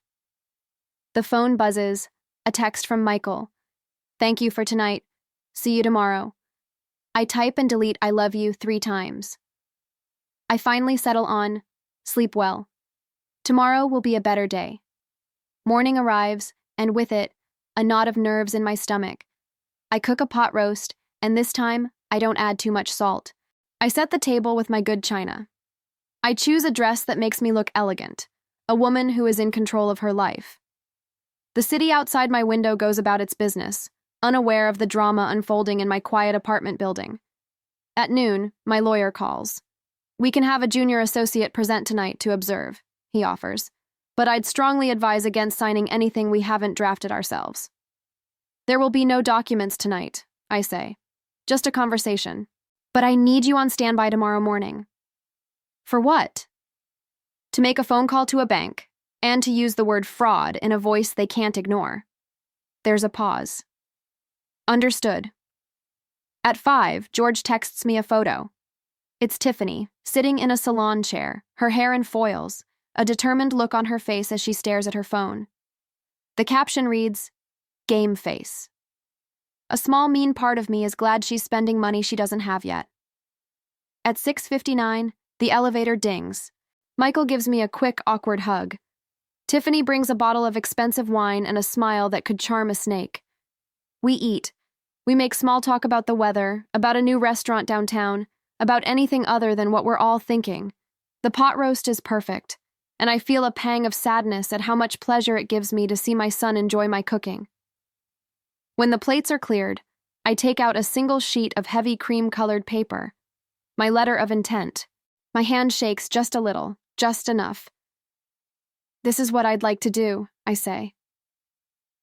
The phone buzzes, a text from Michael. Thank you for tonight. See you tomorrow. I type and delete I love you 3 times. I finally settle on, sleep well. Tomorrow will be a better day. Morning arrives, and with it, a knot of nerves in my stomach. I cook a pot roast, and this time, I don't add too much salt. I set the table with my good china. I choose a dress that makes me look elegant, a woman who is in control of her life. The city outside my window goes about its business, unaware of the drama unfolding in my quiet apartment building. At noon, my lawyer calls. We can have a junior associate present tonight to observe, he offers, but I'd strongly advise against signing anything we haven't drafted ourselves. There will be no documents tonight, I say. Just a conversation. But I need you on standby tomorrow morning. For what? To make a phone call to a bank, and to use the word fraud in a voice they can't ignore. There's a pause. Understood. At 5, George texts me a photo. It's Tiffany, sitting in a salon chair, her hair in foils, a determined look on her face as she stares at her phone. The caption reads, Game face. A small mean part of me is glad she's spending money she doesn't have yet. At 6:59, the elevator dings. Michael gives me a quick, awkward hug. Tiffany brings a bottle of expensive wine and a smile that could charm a snake. We eat. We make small talk about the weather, about a new restaurant downtown, about anything other than what we're all thinking. The pot roast is perfect, and I feel a pang of sadness at how much pleasure it gives me to see my son enjoy my cooking. When the plates are cleared, I take out a single sheet of heavy cream-colored paper. My letter of intent. My hand shakes just a little, just enough. This is what I'd like to do, I say.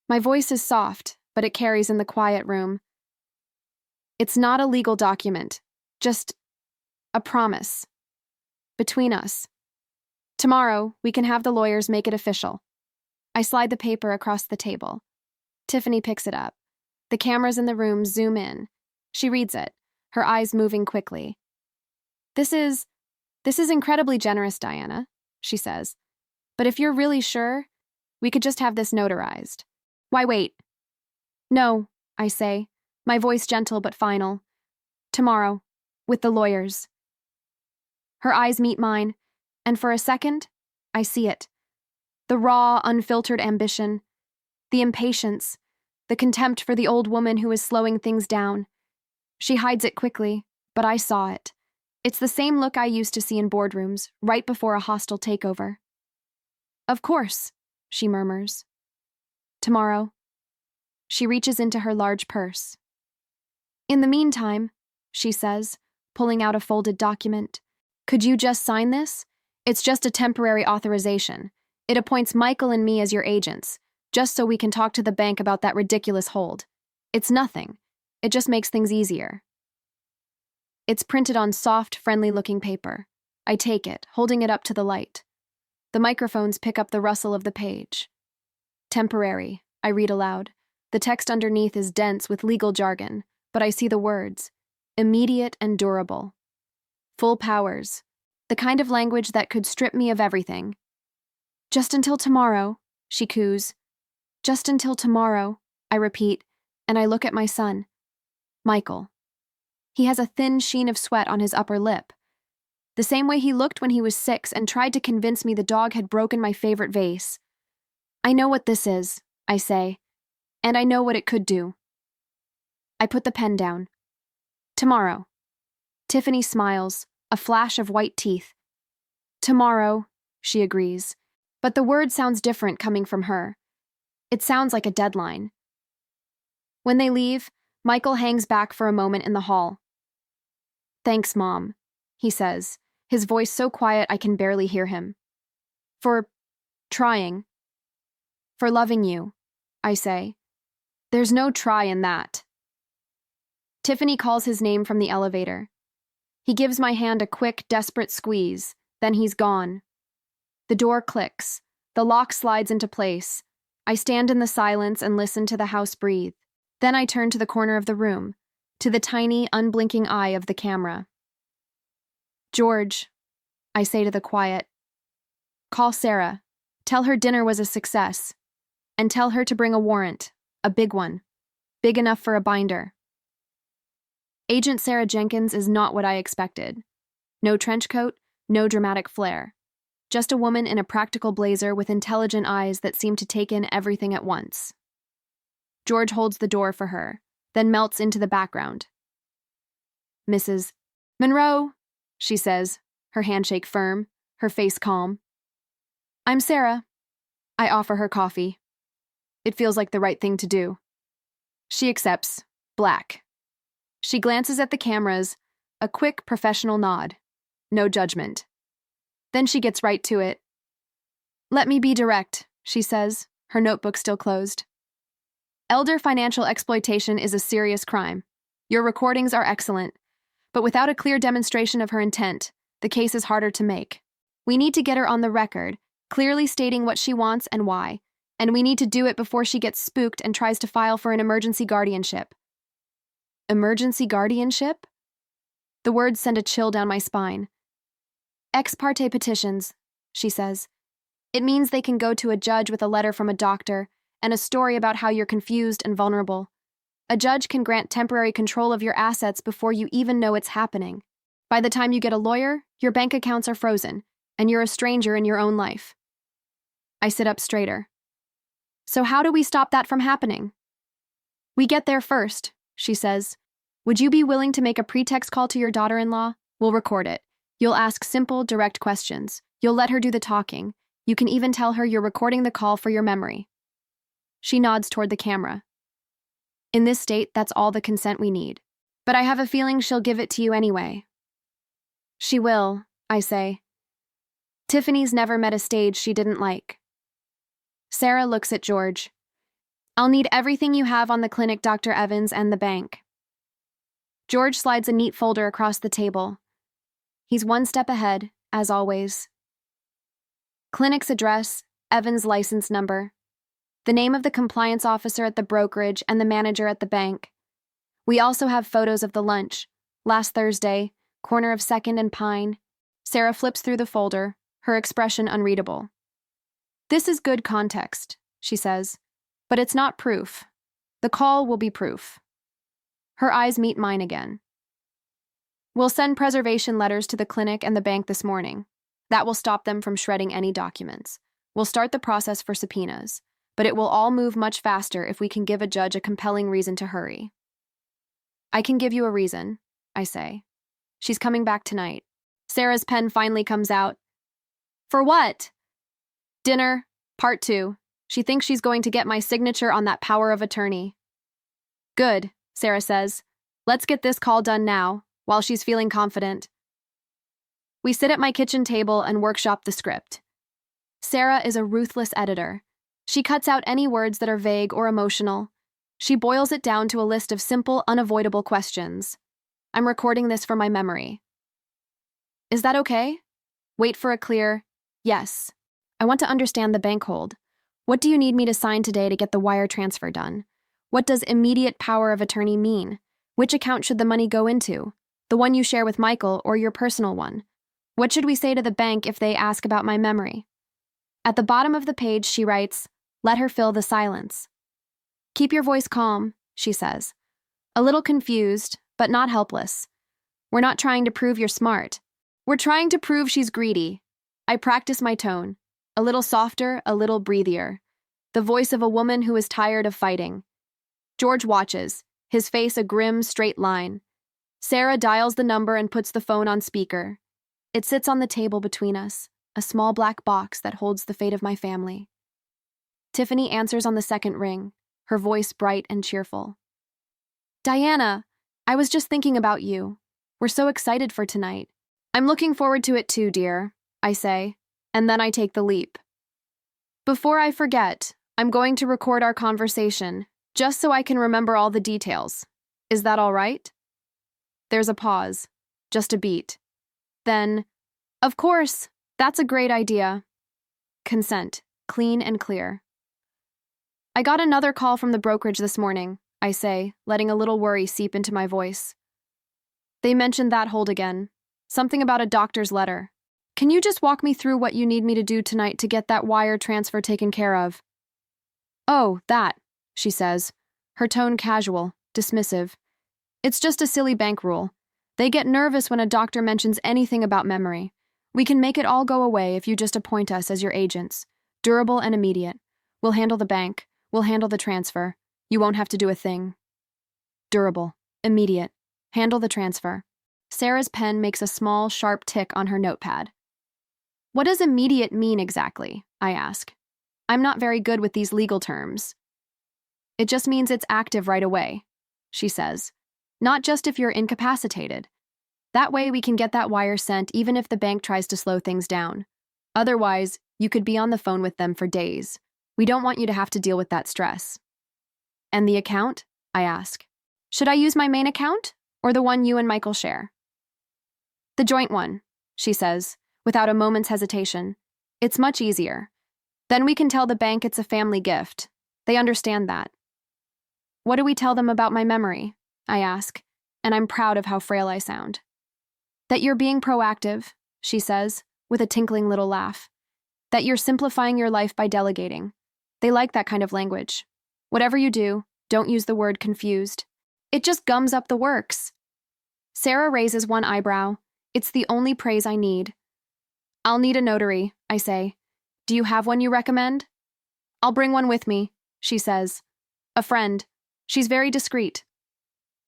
My voice is soft, but it carries in the quiet room. It's not a legal document, just a promise. Between us. Tomorrow, we can have the lawyers make it official. I slide the paper across the table. Tiffany picks it up. The cameras in the room zoom in. She reads it, her eyes moving quickly. This is incredibly generous, Diana, she says. But if you're really sure, we could just have this notarized. Why wait? No, I say, my voice gentle but final. Tomorrow, with the lawyers. Her eyes meet mine, and for a second, I see it. The raw, unfiltered ambition, the impatience, the contempt for the old woman who is slowing things down. She hides it quickly, but I saw it. It's the same look I used to see in boardrooms, right before a hostile takeover. Of course, she murmurs. Tomorrow. She reaches into her large purse. In the meantime, she says, pulling out a folded document, could you just sign this? It's just a temporary authorization. It appoints Michael and me as your agents, just so we can talk to the bank about that ridiculous hold. It's nothing. It just makes things easier. It's printed on soft, friendly-looking paper. I take it, holding it up to the light. The microphones pick up the rustle of the page. Temporary, I read aloud. The text underneath is dense with legal jargon, but I see the words. Immediate and durable. Full powers. The kind of language that could strip me of everything. Just until tomorrow, she coos. Just until tomorrow, I repeat, and I look at my son. Michael. He has a thin sheen of sweat on his upper lip. The same way he looked when he was 6 and tried to convince me the dog had broken my favorite vase. I know what this is, I say, and I know what it could do. I put the pen down. Tomorrow. Tiffany smiles, a flash of white teeth. Tomorrow, she agrees. But the word sounds different coming from her. It sounds like a deadline. When they leave, Michael hangs back for a moment in the hall. Thanks, Mom, he says, his voice so quiet I can barely hear him. For trying. For loving you, I say. There's no try in that. Tiffany calls his name from the elevator. He gives my hand a quick, desperate squeeze, then he's gone. The door clicks. The lock slides into place. I stand in the silence and listen to the house breathe. Then I turn to the corner of the room, to the tiny, unblinking eye of the camera. George, I say to the quiet, call Sarah. Tell her dinner was a success. And tell her to bring a warrant, a big one, big enough for a binder. Agent Sarah Jenkins is not what I expected. No trench coat, no dramatic flair. Just a woman in a practical blazer with intelligent eyes that seem to take in everything at once. George holds the door for her, then melts into the background. Mrs. Monroe, she says, her handshake firm, her face calm. I'm Sarah. I offer her coffee. It feels like the right thing to do. She accepts, black. She glances at the cameras, a quick professional nod. No judgment. Then she gets right to it. Let me be direct, she says, her notebook still closed. Elder financial exploitation is a serious crime. Your recordings are excellent, but without a clear demonstration of her intent, the case is harder to make. We need to get her on the record, clearly stating what she wants and why, and we need to do it before she gets spooked and tries to file for an emergency guardianship. Emergency guardianship? The words send a chill down my spine. Ex parte petitions, she says. It means they can go to a judge with a letter from a doctor and a story about how you're confused and vulnerable. A judge can grant temporary control of your assets before you even know it's happening. By the time you get a lawyer, your bank accounts are frozen, and you're a stranger in your own life. I sit up straighter. So how do we stop that from happening? We get there first, she says. Would you be willing to make a pretext call to your daughter-in-law? We'll record it. You'll ask simple, direct questions. You'll let her do the talking. You can even tell her you're recording the call for your memory. She nods toward the camera. In this state, that's all the consent we need. But I have a feeling she'll give it to you anyway. She will, I say. Tiffany's never met a stage she didn't like. Sarah looks at George. I'll need everything you have on the clinic, Dr. Evans, and the bank. George slides a neat folder across the table. He's one step ahead, as always. Clinic's address, Evans' license number, the name of the compliance officer at the brokerage and the manager at the bank. We also have photos of the lunch, last Thursday, corner of 2nd and Pine. Sarah flips through the folder, her expression unreadable. This is good context, she says, but it's not proof. The call will be proof. Her eyes meet mine again. We'll send preservation letters to the clinic and the bank this morning. That will stop them from shredding any documents. We'll start the process for subpoenas, but it will all move much faster if we can give a judge a compelling reason to hurry. I can give you a reason, I say. She's coming back tonight. Sarah's pen finally comes out. For what? Dinner, part 2. She thinks she's going to get my signature on that power of attorney. Good, Sarah says. Let's get this call done now, while she's feeling confident. We sit at my kitchen table and workshop the script. Sarah is a ruthless editor. She cuts out any words that are vague or emotional. She boils it down to a list of simple, unavoidable questions. I'm recording this for my memory. Is that okay? Wait for a clear, yes. I want to understand the bank hold. What do you need me to sign today to get the wire transfer done? What does immediate power of attorney mean? Which account should the money go into? The one you share with Michael or your personal one? What should we say to the bank if they ask about my memory? At the bottom of the page, she writes, let her fill the silence. Keep your voice calm, she says. A little confused, but not helpless. We're not trying to prove you're smart. We're trying to prove she's greedy. I practice my tone. A little softer, a little breathier. The voice of a woman who is tired of fighting. George watches, his face a grim, straight line. Sarah dials the number and puts the phone on speaker. It sits on the table between us, a small black box that holds the fate of my family. Tiffany answers on the second ring, her voice bright and cheerful. Diana, I was just thinking about you. We're so excited for tonight. I'm looking forward to it too, dear, I say, and then I take the leap. Before I forget, I'm going to record our conversation, just so I can remember all the details. Is that all right? There's a pause, just a beat. Then, of course, that's a great idea. Consent, clean and clear. I got another call from the brokerage this morning, I say, letting a little worry seep into my voice. They mentioned that hold again. Something about a doctor's letter. Can you just walk me through what you need me to do tonight to get that wire transfer taken care of? Oh, that, she says, her tone casual, dismissive. It's just a silly bank rule. They get nervous when a doctor mentions anything about memory. We can make it all go away if you just appoint us as your agents. Durable and immediate. We'll handle the bank. We'll handle the transfer. You won't have to do a thing. Durable. Immediate. Handle the transfer. Sarah's pen makes a small, sharp tick on her notepad. What does immediate mean exactly? I ask. I'm not very good with these legal terms. It just means it's active right away, she says. Not just if you're incapacitated. That way we can get that wire sent even if the bank tries to slow things down. Otherwise, you could be on the phone with them for days. We don't want you to have to deal with that stress. And the account? I ask. Should I use my main account or the one you and Michael share? The joint one, she says, without a moment's hesitation. It's much easier. Then we can tell the bank it's a family gift. They understand that. What do we tell them about my memory? I ask, and I'm proud of how frail I sound. That you're being proactive, she says, with a tinkling little laugh. That you're simplifying your life by delegating. They like that kind of language. Whatever you do, don't use the word confused. It just gums up the works. Sarah raises one eyebrow. It's the only praise I need. I'll need a notary, I say. Do you have one you recommend? I'll bring one with me, she says. A friend. She's very discreet.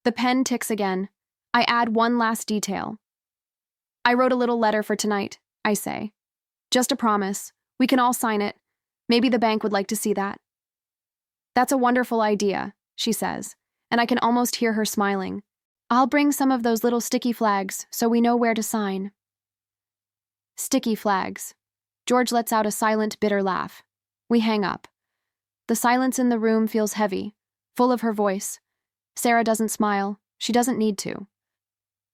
The pen ticks again. I add one last detail. I wrote a little letter for tonight, I say. Just a promise. We can all sign it. Maybe the bank would like to see that. That's a wonderful idea, she says, and I can almost hear her smiling. I'll bring some of those little sticky flags so we know where to sign. Sticky flags. George lets out a silent, bitter laugh. We hang up. The silence in the room feels heavy, full of her voice. Sarah doesn't smile. She doesn't need to.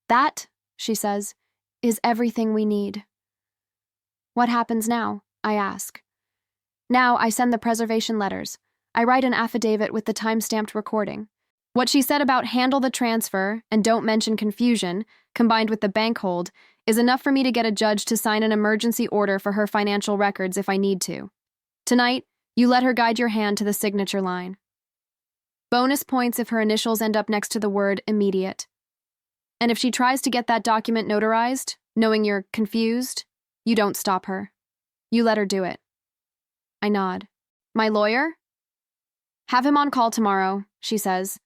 That, she says, is everything we need. What happens now? I ask. Now I send the preservation letters. I write an affidavit with the time-stamped recording. What she said about handle the transfer and don't mention confusion, combined with the bank hold, is enough for me to get a judge to sign an emergency order for her financial records if I need to. Tonight, you let her guide your hand to the signature line. Bonus points if her initials end up next to the word immediate. And if she tries to get that document notarized, knowing you're confused, you don't stop her. You let her do it. I nod. My lawyer? Have him on call tomorrow, she says.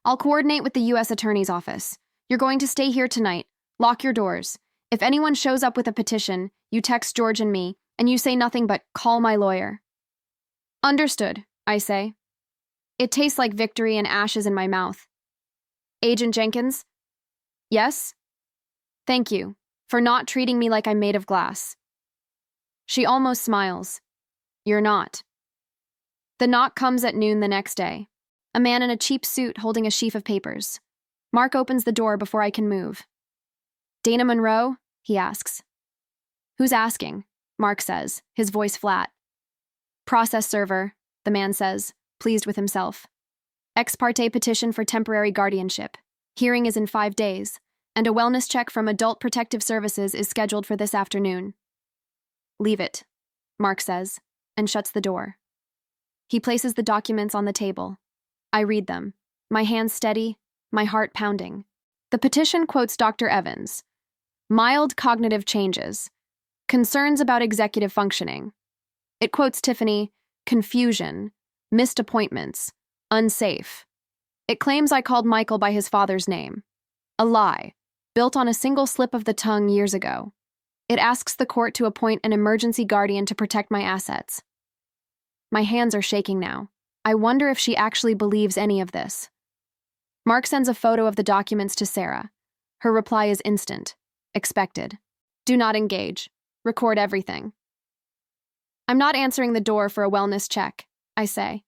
I'll coordinate with the U.S. Attorney's Office. You're going to stay here tonight. Lock your doors. If anyone shows up with a petition, you text George and me, and you say nothing but, call my lawyer. Understood, I say. It tastes like victory and ashes in my mouth. Agent Jenkins? Yes? Thank you for not treating me like I'm made of glass. She almost smiles. You're not. The knock comes at noon the next day. A man in a cheap suit holding a sheaf of papers. Mark opens the door before I can move. Dana Monroe? He asks. Who's asking? Mark says, his voice flat. Process server, the man says, pleased with himself. Ex parte petition for temporary guardianship. Hearing is in 5 days, and a wellness check from Adult Protective Services is scheduled for this afternoon. Leave it, Mark says, and shuts the door. He places the documents on the table. I read them, my hands steady, my heart pounding. The petition quotes Dr. Evans. Mild cognitive changes. Concerns about executive functioning. It quotes Tiffany, confusion, missed appointments, unsafe. It claims I called Michael by his father's name. A lie, built on a single slip of the tongue years ago. It asks the court to appoint an emergency guardian to protect my assets. My hands are shaking now. I wonder if she actually believes any of this. Mark sends a photo of the documents to Sarah. Her reply is instant. Expected. Do not engage. Record everything. I'm not answering the door for a wellness check, I say.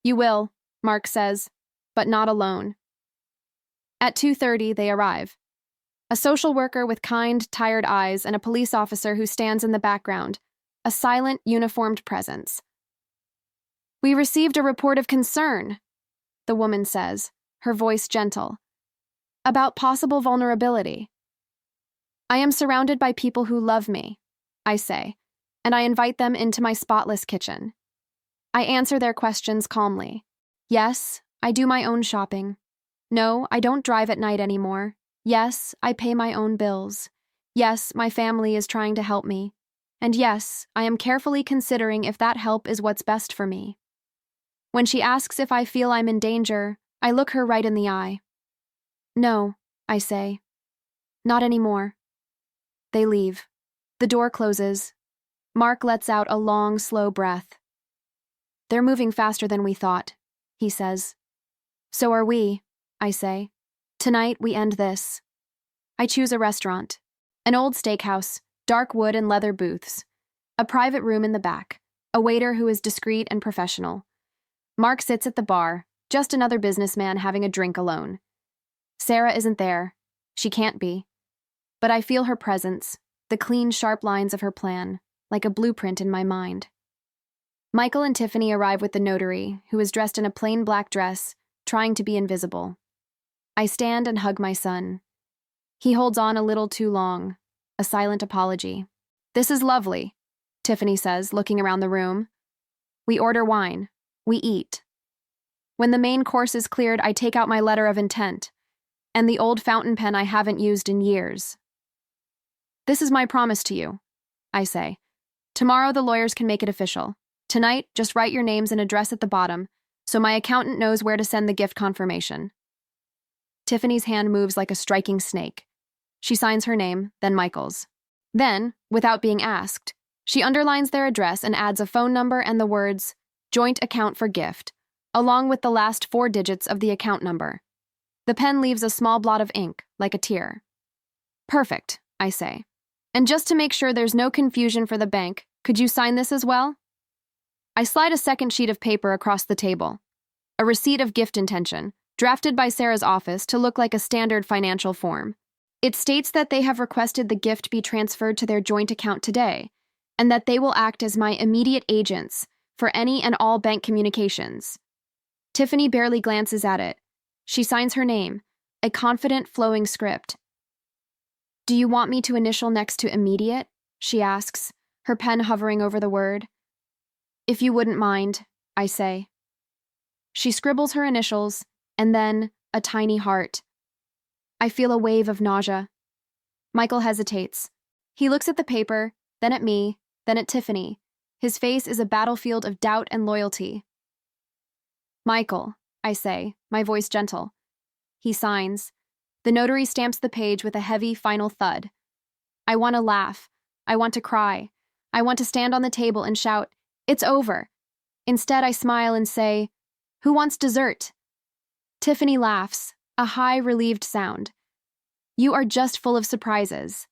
You will, Mark says, but not alone. At 2:30, they arrive. A social worker with kind, tired eyes and a police officer who stands in the background, a silent, uniformed presence. We received a report of concern, the woman says, her voice gentle, about possible vulnerability. I am surrounded by people who love me, I say, and I invite them into my spotless kitchen. I answer their questions calmly. Yes, I do my own shopping. No, I don't drive at night anymore. Yes, I pay my own bills. Yes, my family is trying to help me. And yes, I am carefully considering if that help is what's best for me. When she asks if I feel I'm in danger, I look her right in the eye. No, I say. Not anymore. They leave. The door closes. Mark lets out a long, slow breath. They're moving faster than we thought, he says. So are we, I say. Tonight we end this. I choose a restaurant. An old steakhouse, dark wood and leather booths. A private room in the back. A waiter who is discreet and professional. Mark sits at the bar, just another businessman having a drink alone. Sarah isn't there. She can't be. But I feel her presence, the clean, sharp lines of her plan, like a blueprint in my mind. Michael and Tiffany arrive with the notary, who is dressed in a plain black dress, trying to be invisible. I stand and hug my son. He holds on a little too long, a silent apology. This is lovely, Tiffany says, looking around the room. We order wine. We eat. When the main course is cleared, I take out my letter of intent, and the old fountain pen I haven't used in years. This is my promise to you, I say. Tomorrow the lawyers can make it official. Tonight, just write your names and address at the bottom, so my accountant knows where to send the gift confirmation. Tiffany's hand moves like a striking snake. She signs her name, then Michael's. Then, without being asked, she underlines their address and adds a phone number and the words, joint account for gift, along with the last 4 digits of the account number. The pen leaves a small blot of ink, like a tear. Perfect, I say. And just to make sure there's no confusion for the bank, could you sign this as well? I slide a second sheet of paper across the table. A receipt of gift intention, drafted by Sarah's office to look like a standard financial form. It states that they have requested the gift be transferred to their joint account today, and that they will act as my immediate agents for any and all bank communications. Tiffany barely glances at it. She signs her name, a confident, flowing script. Do you want me to initial next to immediate? She asks, her pen hovering over the word. If you wouldn't mind, I say. She scribbles her initials, and then a tiny heart. I feel a wave of nausea. Michael hesitates. He looks at the paper, then at me, then at Tiffany. His face is a battlefield of doubt and loyalty. Michael, I say, my voice gentle. He signs. The notary stamps the page with a heavy, final thud. I want to laugh. I want to cry. I want to stand on the table and shout, "It's over." Instead, I smile and say, "Who wants dessert?" Tiffany laughs, a high, relieved sound. You are just full of surprises.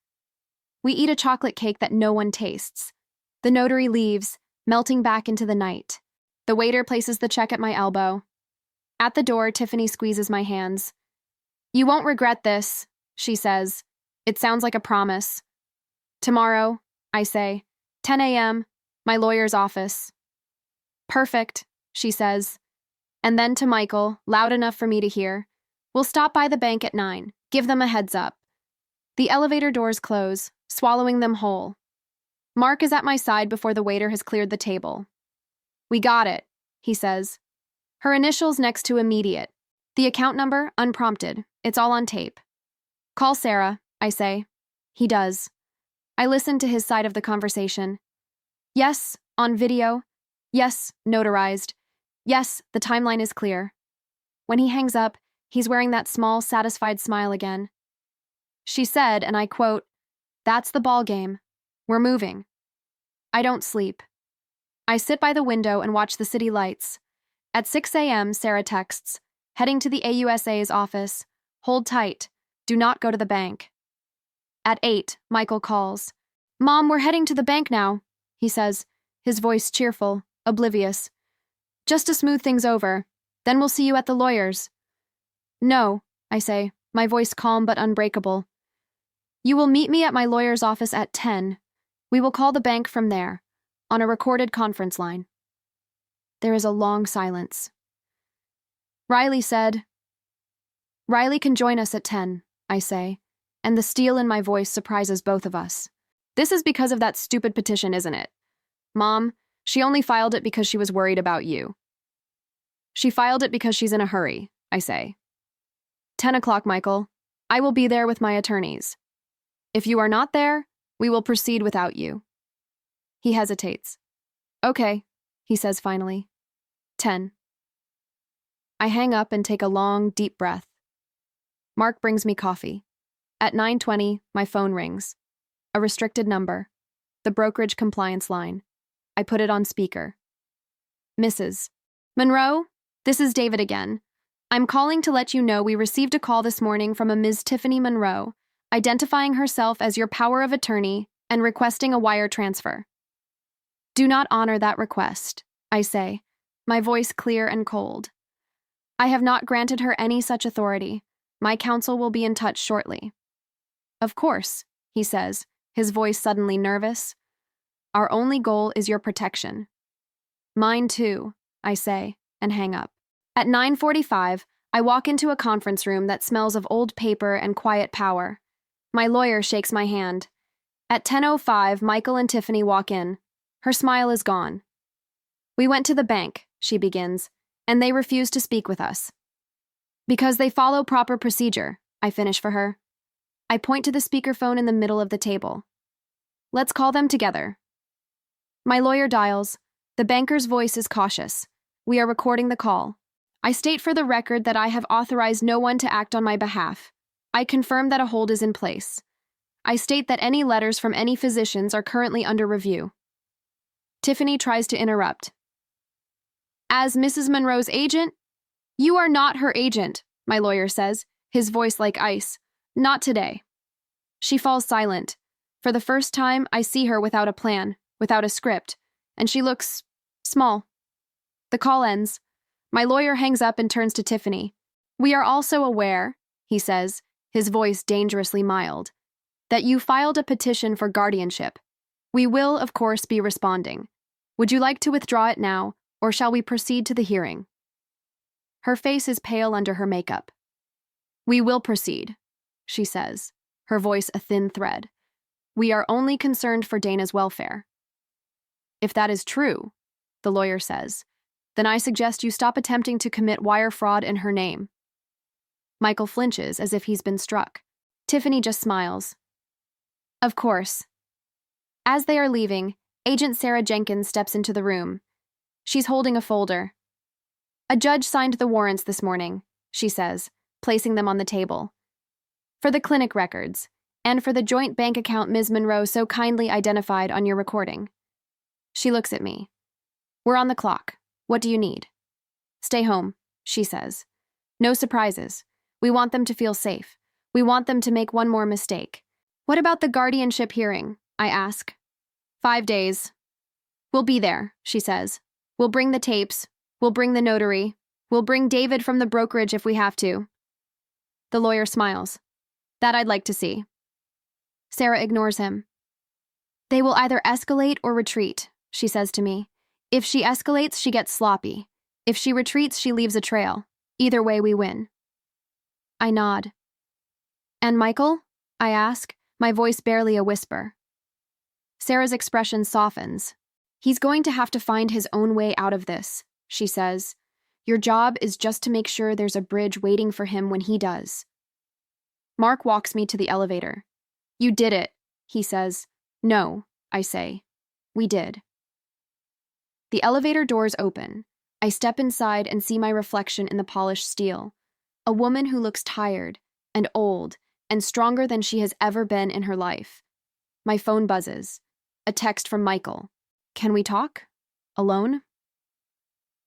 We eat a chocolate cake that no one tastes. The notary leaves, melting back into the night. The waiter places the check at my elbow. At the door, Tiffany squeezes my hands. You won't regret this, she says. It sounds like a promise. Tomorrow, I say, 10 a.m., my lawyer's office. Perfect, she says. And then to Michael, loud enough for me to hear, we'll stop by the bank at 9. Give them a heads up. The elevator doors close, swallowing them whole. Mark is at my side before the waiter has cleared the table. We got it, he says. Her initials next to immediate. The account number, unprompted. It's all on tape. Call Sarah, I say. He does. I listen to his side of the conversation. Yes, on video. Yes, notarized. Yes, the timeline is clear. When he hangs up, he's wearing that small, satisfied smile again. She said, and I quote, That's the ball game. We're moving. I don't sleep. I sit by the window and watch the city lights. At 6 a.m., Sarah texts, heading to the AUSA's office. Hold tight. Do not go to the bank. At 8, Michael calls. Mom, we're heading to the bank now, he says, his voice cheerful, oblivious. Just to smooth things over. Then we'll see you at the lawyer's. No, I say, my voice calm but unbreakable. You will meet me at my lawyer's office at 10. We will call the bank from there, on a recorded conference line. There is a long silence. Riley said. Riley can join us at 10, I say, and the steel in my voice surprises both of us. This is because of that stupid petition, isn't it? Mom, she only filed it because she was worried about you. She filed it because she's in a hurry, I say. 10 o'clock, Michael. I will be there with my attorneys. If you are not there, we will proceed without you. He hesitates. Okay, he says finally. 10. I hang up and take a long, deep breath. Mark brings me coffee. At 9:20, my phone rings. A restricted number. The brokerage compliance line. I put it on speaker. Mrs. Monroe, this is David again. I'm calling to let you know we received a call this morning from a Ms. Tiffany Monroe, identifying herself as your power of attorney and requesting a wire transfer. Do not honor that request, I say, my voice clear and cold. I have not granted her any such authority. My counsel will be in touch shortly. Of course, he says, his voice suddenly nervous. Our only goal is your protection. Mine too, I say, and hang up. At 9:45, I walk into a conference room that smells of old paper and quiet power. My lawyer shakes my hand. At 10:05, Michael and Tiffany walk in. Her smile is gone. We went to the bank, she begins, and they refuse to speak with us. Because they follow proper procedure, I finish for her. I point to the speakerphone in the middle of the table. Let's call them together. My lawyer dials. The banker's voice is cautious. We are recording the call. I state for the record that I have authorized no one to act on my behalf. I confirm that a hold is in place. I state that any letters from any physicians are currently under review. Tiffany tries to interrupt. As Mrs. Monroe's agent? You are not her agent, my lawyer says, his voice like ice. Not today. She falls silent. For the first time, I see her without a plan, without a script, and she looks small. The call ends. My lawyer hangs up and turns to Tiffany. We are also aware, he says, his voice dangerously mild, that you filed a petition for guardianship. We will, of course, be responding. Would you like to withdraw it now, or shall we proceed to the hearing? Her face is pale under her makeup. We will proceed, she says, her voice a thin thread. We are only concerned for Dana's welfare. If that is true, the lawyer says, then I suggest you stop attempting to commit wire fraud in her name. Michael flinches as if he's been struck. Tiffany just smiles. Of course. As they are leaving, Agent Sarah Jenkins steps into the room. She's holding a folder. A judge signed the warrants this morning, she says, placing them on the table. For the clinic records, and for the joint bank account Ms. Monroe so kindly identified on your recording. She looks at me. We're on the clock. What do you need? Stay home, she says. No surprises. We want them to feel safe. We want them to make one more mistake. What about the guardianship hearing? I ask. 5 days. We'll be there, she says. We'll bring the tapes. We'll bring the notary. We'll bring David from the brokerage if we have to. The lawyer smiles. That I'd like to see. Sarah ignores him. They will either escalate or retreat, she says to me. If she escalates, she gets sloppy. If she retreats, she leaves a trail. Either way, we win. I nod. And Michael? I ask, my voice barely a whisper. Sarah's expression softens. He's going to have to find his own way out of this, she says. Your job is just to make sure there's a bridge waiting for him when he does. Mark walks me to the elevator. You did it, he says. No, I say. We did. The elevator doors open. I step inside and see my reflection in the polished steel. A woman who looks tired and old and stronger than she has ever been in her life. My phone buzzes. A text from Michael. Can we talk? Alone?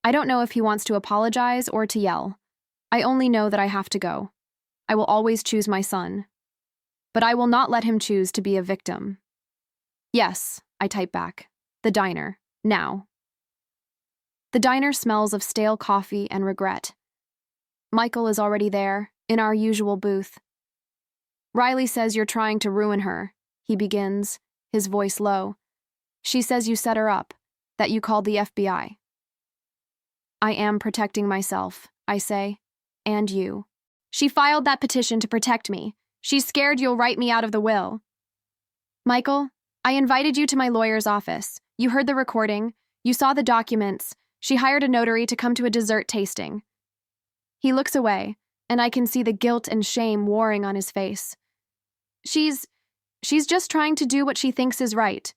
I don't know if he wants to apologize or to yell. I only know that I have to go. I will always choose my son. But I will not let him choose to be a victim. Yes, I type back. The diner. Now. The diner smells of stale coffee and regret. Michael is already there, in our usual booth. Riley says you're trying to ruin her, he begins, his voice low. She says you set her up, that you called the FBI. I am protecting myself, I say, and you. She filed that petition to protect me. She's scared you'll write me out of the will. Michael, I invited you to my lawyer's office. You heard the recording. You saw the documents. She hired a notary to come to a dessert tasting. He looks away, and I can see the guilt and shame warring on his face. She's just trying to do what she thinks is right.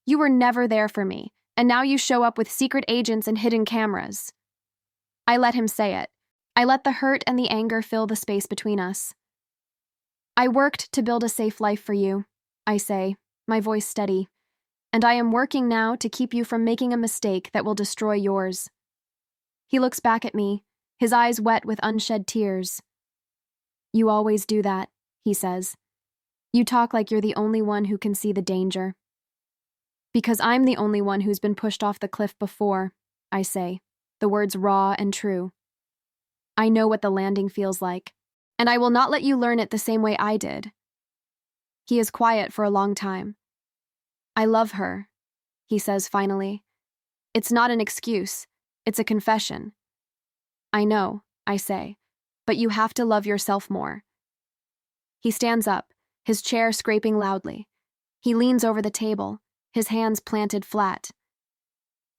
You were never there for me, and now you show up with secret agents and hidden cameras. I let him say it. I let the hurt and the anger fill the space between us. I worked to build a safe life for you, I say, my voice steady, and I am working now to keep you from making a mistake that will destroy yours. He looks back at me, his eyes wet with unshed tears. You always do that, he says. You talk like you're the only one who can see the danger. Because I'm the only one who's been pushed off the cliff before, I say, the words raw and true. I know what the landing feels like, and I will not let you learn it the same way I did. He is quiet for a long time. I love her, he says finally. It's not an excuse, it's a confession. I know, I say, but you have to love yourself more. He stands up, his chair scraping loudly. He leans over the table, his hands planted flat.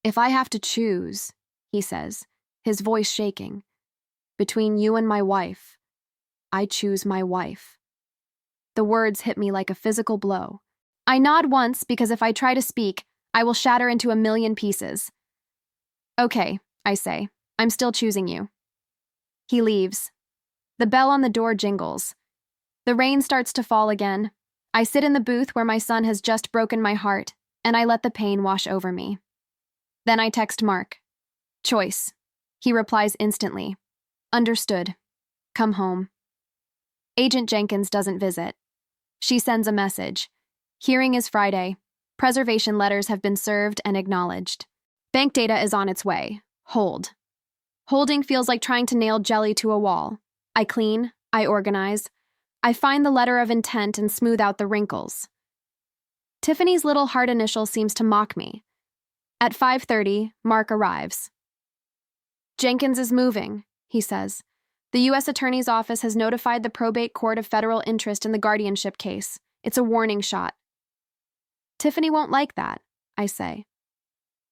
If I have to choose, he says, his voice shaking, between you and my wife, I choose my wife. The words hit me like a physical blow. I nod once because if I try to speak, I will shatter into a million pieces. Okay, I say, I'm still choosing you. He leaves. The bell on the door jingles. The rain starts to fall again. I sit in the booth where my son has just broken my heart, and I let the pain wash over me. Then I text Mark. Choice. He replies instantly. Understood. Come home. Agent Jenkins doesn't visit. She sends a message. Hearing is Friday. Preservation letters have been served and acknowledged. Bank data is on its way. Hold. Holding feels like trying to nail jelly to a wall. I clean. I organize. I find the letter of intent and smooth out the wrinkles. Tiffany's little heart initial seems to mock me. At 5:30, Mark arrives. Jenkins is moving, he says. The U.S. Attorney's Office has notified the probate court of federal interest in the guardianship case. It's a warning shot. Tiffany won't like that, I say.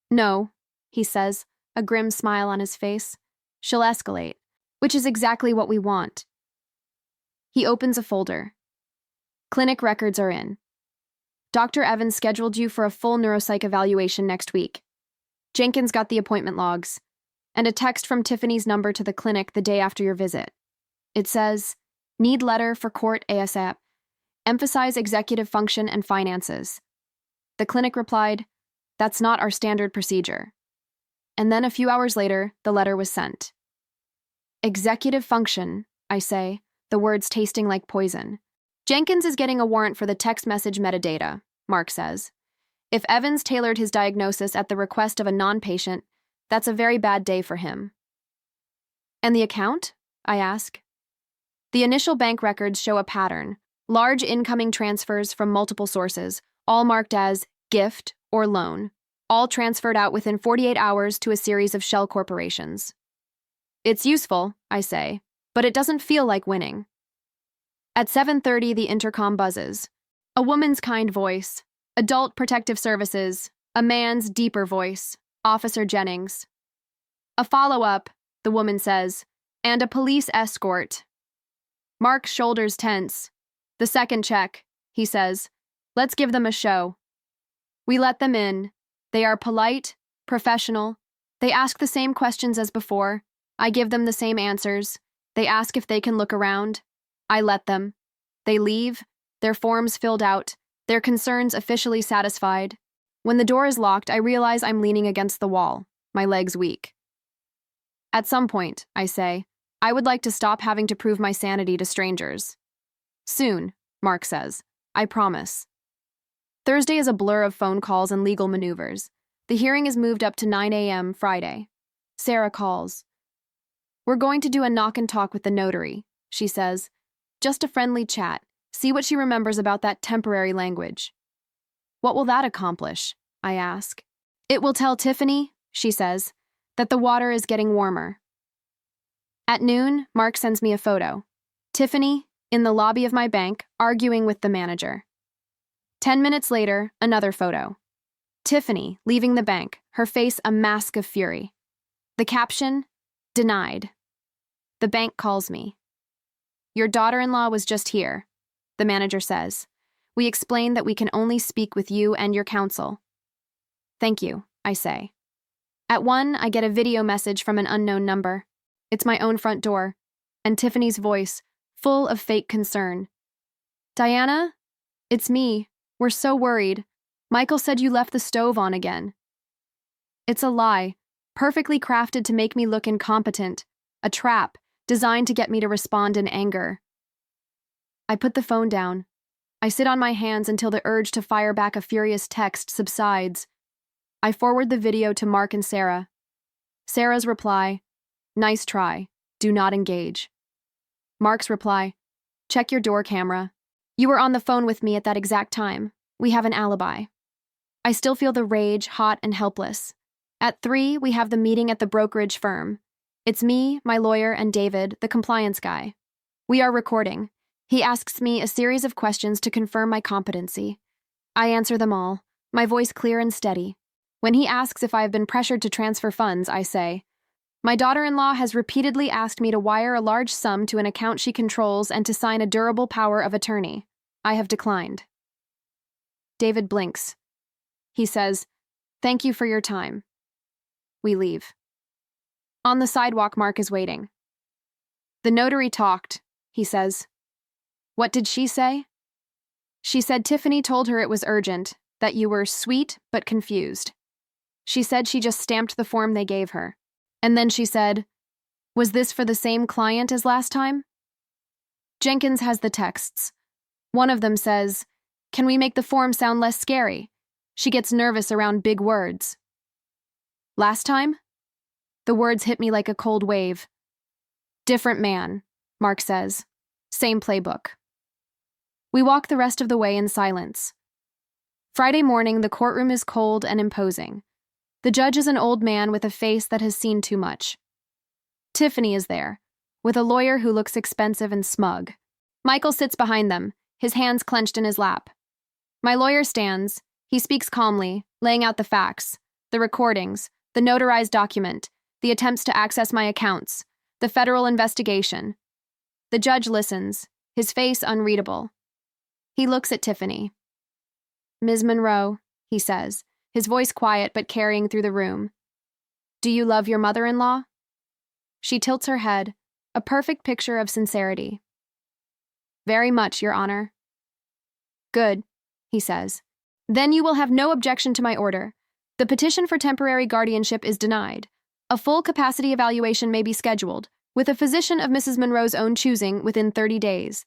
No, he says, a grim smile on his face. She'll escalate, which is exactly what we want. He opens a folder. Clinic records are in. Dr. Evans scheduled you for a full neuropsych evaluation next week. Jenkins got the appointment logs, and a text from Tiffany's number to the clinic the day after your visit. It says, need letter for court ASAP. Emphasize executive function and finances. The clinic replied, that's not our standard procedure. And then a few hours later, the letter was sent. Executive function, I say, the words tasting like poison. Jenkins is getting a warrant for the text message metadata, Mark says. If Evans tailored his diagnosis at the request of a non-patient, that's a very bad day for him. And the account? I ask. The initial bank records show a pattern. Large incoming transfers from multiple sources, all marked as gift or loan, all transferred out within 48 hours to a series of shell corporations. It's useful, I say, but it doesn't feel like winning. At 7:30, the intercom buzzes. A woman's kind voice, adult protective services, a man's deeper voice, Officer Jennings. A follow-up, the woman says, and a police escort. Mark's shoulders tense. The second check, he says. Let's give them a show. We let them in. They are polite, professional. They ask the same questions as before. I give them the same answers. They ask if they can look around. I let them. They leave, their forms filled out, Their concerns officially satisfied. When the door is locked, I realize I'm leaning against the wall, my legs weak. At some point, I say, I would like to stop having to prove my sanity to strangers. Soon, Mark says. I promise. Thursday is a blur of phone calls and legal maneuvers. The hearing is moved up to 9 a.m. Friday. Sarah calls. We're going to do a knock and talk with the notary, she says. Just a friendly chat. See what she remembers about that temporary language. What will that accomplish? I ask. It will tell Tiffany, she says, that the water is getting warmer. At noon, Mark sends me a photo. Tiffany, in the lobby of my bank, arguing with the manager. 10 minutes later, another photo. Tiffany, leaving the bank, her face a mask of fury. The caption, denied. The bank calls me. Your daughter-in-law was just here, the manager says. We explain that we can only speak with you and your counsel. Thank you, I say. At 1, I get a video message from an unknown number. It's my own front door, and Tiffany's voice, full of fake concern. Diana? It's me. We're so worried. Michael said you left the stove on again. It's a lie, perfectly crafted to make me look incompetent, a trap designed to get me to respond in anger. I put the phone down. I sit on my hands until the urge to fire back a furious text subsides. I forward the video to Mark and Sarah. Sarah's reply, nice try, do not engage. Mark's reply, check your door camera. You were on the phone with me at that exact time. We have an alibi. I still feel the rage, hot and helpless. At 3, we have the meeting at the brokerage firm. It's me, my lawyer, and David, the compliance guy. We are recording. He asks me a series of questions to confirm my competency. I answer them all, my voice clear and steady. When he asks if I have been pressured to transfer funds, I say, my daughter-in-law has repeatedly asked me to wire a large sum to an account she controls and to sign a durable power of attorney. I have declined. David blinks. He says, thank you for your time. We leave. On the sidewalk, Mark is waiting. The notary talked, he says. What did she say? She said Tiffany told her it was urgent, that you were sweet but confused. She said she just stamped the form they gave her. And then she said, was this for the same client as last time? Jenkins has the texts. One of them says, can we make the form sound less scary? She gets nervous around big words. Last time? The words hit me like a cold wave. Different man, Mark says. Same playbook. We walk the rest of the way in silence. Friday morning, the courtroom is cold and imposing. The judge is an old man with a face that has seen too much. Tiffany is there, with a lawyer who looks expensive and smug. Michael sits behind them, his hands clenched in his lap. My lawyer stands. He speaks calmly, laying out the facts, the recordings, the notarized document, the attempts to access my accounts, the federal investigation. The judge listens, his face unreadable. He looks at Tiffany. Ms. Monroe, he says, his voice quiet but carrying through the room. Do you love your mother-in-law? She tilts her head, a perfect picture of sincerity. Very much, Your Honor. Good, he says. Then you will have no objection to my order. The petition for temporary guardianship is denied. A full capacity evaluation may be scheduled, with a physician of Mrs. Monroe's own choosing within 30 days.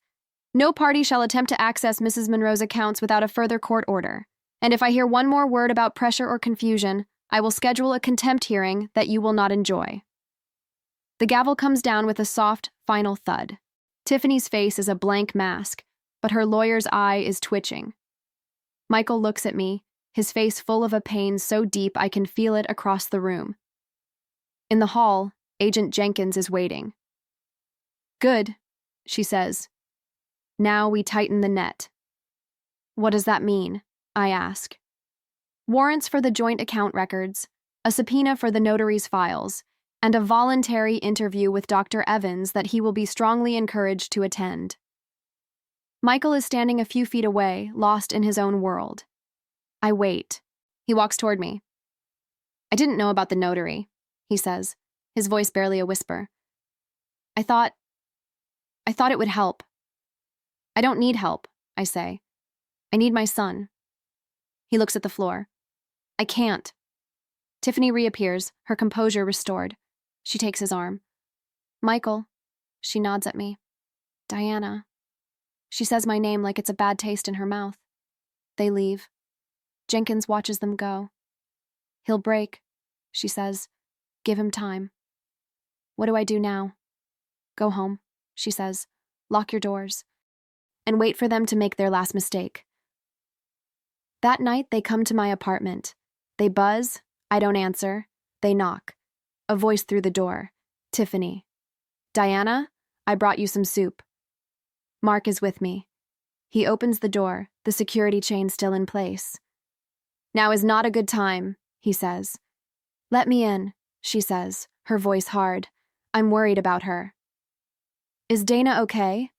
No party shall attempt to access Mrs. Monroe's accounts without a further court order. And if I hear one more word about pressure or confusion, I will schedule a contempt hearing that you will not enjoy. The gavel comes down with a soft, final thud. Tiffany's face is a blank mask, but her lawyer's eye is twitching. Michael looks at me, his face full of a pain so deep I can feel it across the room. In the hall, Agent Jenkins is waiting. Good, she says. Now we tighten the net. What does that mean? I ask. Warrants for the joint account records, a subpoena for the notary's files, and a voluntary interview with Dr. Evans that he will be strongly encouraged to attend. Michael is standing a few feet away, lost in his own world. I wait. He walks toward me. I didn't know about the notary, he says, his voice barely a whisper. I thought it would help. I don't need help, I say. I need my son. He looks at the floor. I can't. Tiffany reappears, her composure restored. She takes his arm. Michael. She nods at me. Diana. She says my name like it's a bad taste in her mouth. They leave. Jenkins watches them go. He'll break, she says. Give him time. What do I do now? Go home, she says. Lock your doors. And wait for them to make their last mistake. That night, they come to my apartment. They buzz. I don't answer. They knock. A voice through the door. Tiffany. Diana, I brought you some soup. Mark is with me. He opens the door, the security chain still in place. Now is not a good time, he says. Let me in, she says, her voice hard. I'm worried about her. Is Dana okay?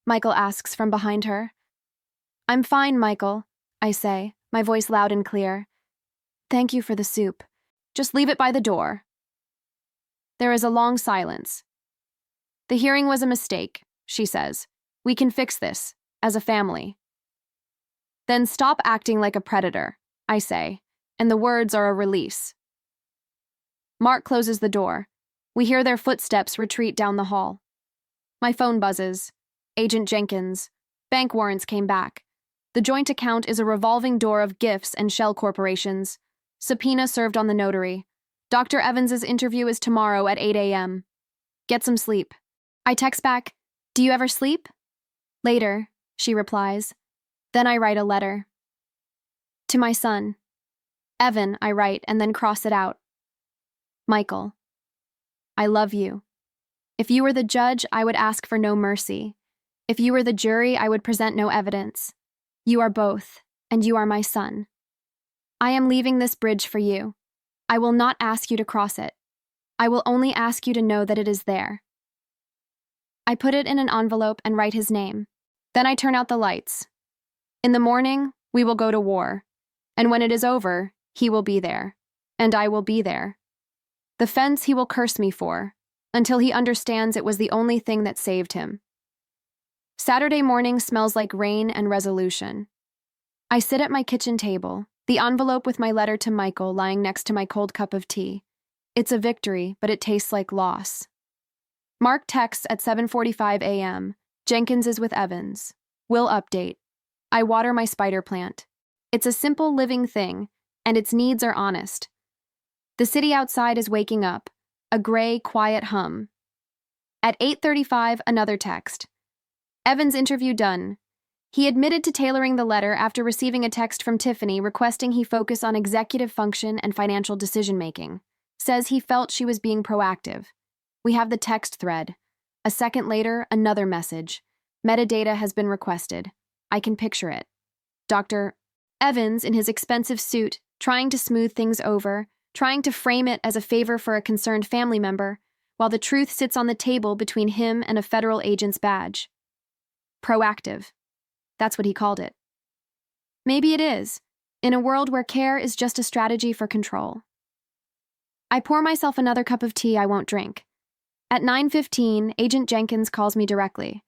Michael asks from behind her. I'm fine, Michael, I say, my voice loud and clear. Thank you for the soup. Just leave it by the door. There is a long silence. The hearing was a mistake, she says. We can fix this, as a family. Then stop acting like a predator, I say, and the words are a release. Mark closes the door. We hear their footsteps retreat down the hall. My phone buzzes. Agent Jenkins. Bank warrants came back. The joint account is a revolving door of gifts and shell corporations. Subpoena served on the notary. Dr. Evans's interview is tomorrow at 8 a.m. Get some sleep. I text back, do you ever sleep? Later, she replies. Then I write a letter. To my son. Evan, I write, and then cross it out. Michael. I love you. If you were the judge, I would ask for no mercy. If you were the jury, I would present no evidence. You are both, and you are my son. I am leaving this bridge for you. I will not ask you to cross it. I will only ask you to know that it is there. I put it in an envelope and write his name. Then I turn out the lights. In the morning, we will go to war. And when it is over, he will be there. And I will be there. The fence he will curse me for, until he understands it was the only thing that saved him. Saturday morning smells like rain and resolution. I sit at my kitchen table, the envelope with my letter to Michael lying next to my cold cup of tea. It's a victory, but it tastes like loss. Mark texts at 7:45 a.m. Jenkins is with Evans. Will update. I water my spider plant. It's a simple living thing, and its needs are honest. The city outside is waking up, a gray, quiet hum. At 8:35, another text. Evans' interview done. He admitted to tailoring the letter after receiving a text from Tiffany requesting he focus on executive function and financial decision-making. Says he felt she was being proactive. We have the text thread. A second later, another message. Metadata has been requested. I can picture it. Dr. Evans, in his expensive suit, trying to smooth things over, trying to frame it as a favor for a concerned family member, while the truth sits on the table between him and a federal agent's badge. Proactive. That's what he called it. Maybe it is, in a world where care is just a strategy for control. I pour myself another cup of tea I won't drink. At 9:15, Agent Jenkins calls me directly.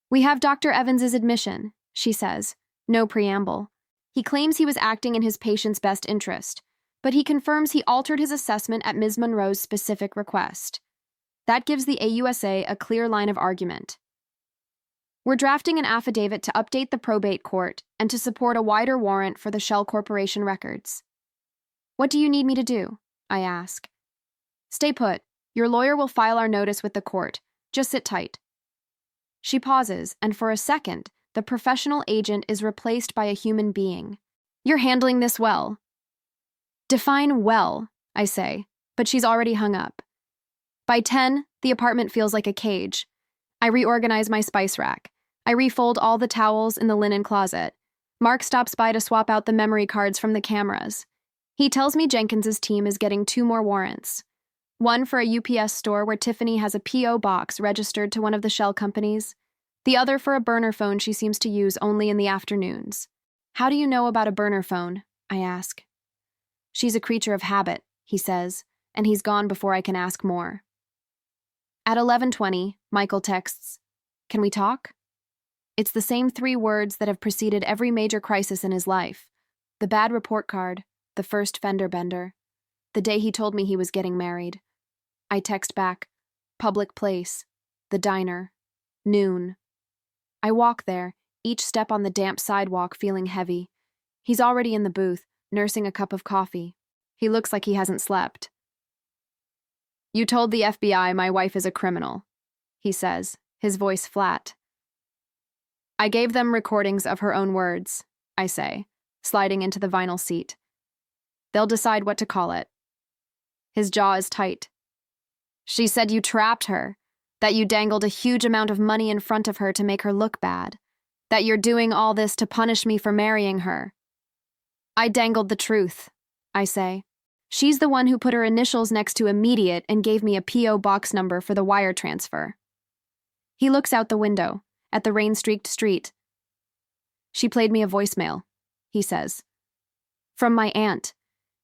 We have Dr. Evans's admission, she says. No preamble. He claims he was acting in his patient's best interest, but he confirms he altered his assessment at Ms. Monroe's specific request. That gives the AUSA a clear line of argument. We're drafting an affidavit to update the probate court and to support a wider warrant for the Shell Corporation records. What do you need me to do? I ask. Stay put. Your lawyer will file our notice with the court. Just sit tight. She pauses, and for a second, the professional agent is replaced by a human being. You're handling this well. Define well, I say, but she's already hung up. By 10, the apartment feels like a cage. I reorganize my spice rack. I refold all the towels in the linen closet. Mark stops by to swap out the memory cards from the cameras. He tells me Jenkins's team is getting 2 more warrants. One for a UPS store where Tiffany has a P.O. box registered to one of the shell companies. The other for a burner phone she seems to use only in the afternoons. How do you know about a burner phone? I ask. She's a creature of habit, he says, and he's gone before I can ask more. At 11:20, Michael texts, Can we talk? It's the same 3 words that have preceded every major crisis in his life. The bad report card, the first fender bender, the day he told me he was getting married. I text back, public place, the diner, noon. I walk there, each step on the damp sidewalk feeling heavy. He's already in the booth, nursing a cup of coffee. He looks like he hasn't slept. "You told the FBI my wife is a criminal," he says, his voice flat. "I gave them recordings of her own words," I say, sliding into the vinyl seat. "They'll decide what to call it." His jaw is tight. "She said you trapped her, that you dangled a huge amount of money in front of her to make her look bad, that you're doing all this to punish me for marrying her." "I dangled the truth," I say. "She's the one who put her initials next to immediate and gave me a P.O. box number for the wire transfer." He looks out the window, at the rain-streaked street. "She played me a voicemail," he says. "From my aunt.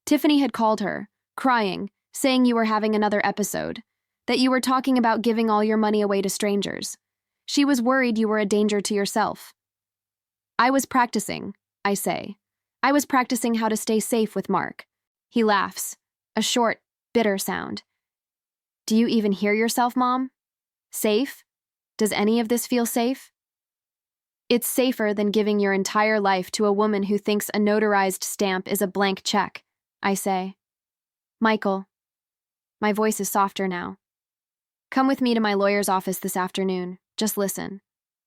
Tiffany had called her, crying, saying you were having another episode, that you were talking about giving all your money away to strangers. She was worried you were a danger to yourself." "I was practicing," I say. "I was practicing how to stay safe with Mark." He laughs, a short, bitter sound. "Do you even hear yourself, Mom? Safe? Does any of this feel safe?" "It's safer than giving your entire life to a woman who thinks a notarized stamp is a blank check," I say. "Michael." My voice is softer now. "Come with me to my lawyer's office this afternoon. Just listen.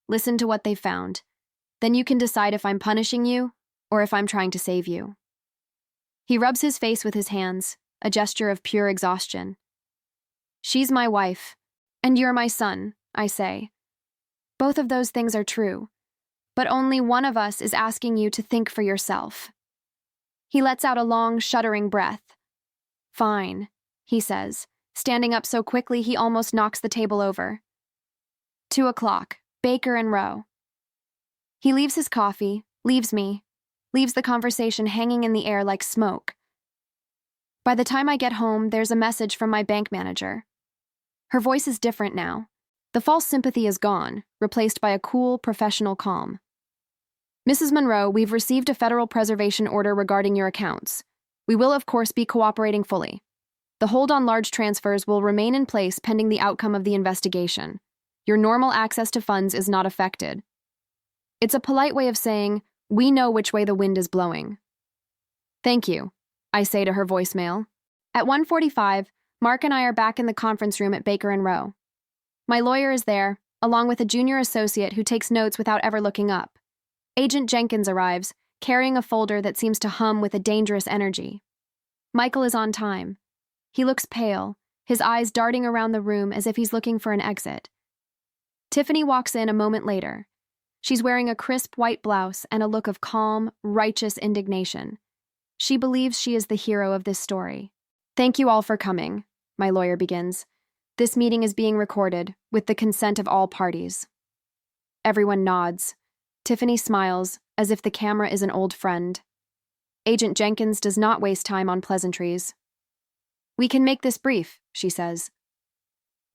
Listen to what they've found. Then you can decide if I'm punishing you or if I'm trying to save you." He rubs his face with his hands, a gesture of pure exhaustion. "She's my wife, and you're my son," I say. "Both of those things are true, but only one of us is asking you to think for yourself." He lets out a long, shuddering breath. "Fine," he says, standing up so quickly he almost knocks the table over. 2:00, Baker and Row. He leaves his coffee, leaves me, leaves the conversation hanging in the air like smoke. By the time I get home, there's a message from my bank manager. Her voice is different now. The false sympathy is gone, replaced by a cool, professional calm. "Mrs. Monroe, we've received a federal preservation order regarding your accounts. We will, of course, be cooperating fully. The hold on large transfers will remain in place pending the outcome of the investigation. Your normal access to funds is not affected." It's a polite way of saying, we know which way the wind is blowing. "Thank you," I say to her voicemail. At 1:45, Mark and I are back in the conference room at Baker and Row. My lawyer is there, along with a junior associate who takes notes without ever looking up. Agent Jenkins arrives, carrying a folder that seems to hum with a dangerous energy. Michael is on time. He looks pale, his eyes darting around the room as if he's looking for an exit. Tiffany walks in a moment later. She's wearing a crisp white blouse and a look of calm, righteous indignation. She believes she is the hero of this story. "Thank you all for coming," my lawyer begins. "This meeting is being recorded, with the consent of all parties." Everyone nods. Tiffany smiles, as if the camera is an old friend. Agent Jenkins does not waste time on pleasantries. "We can make this brief," she says.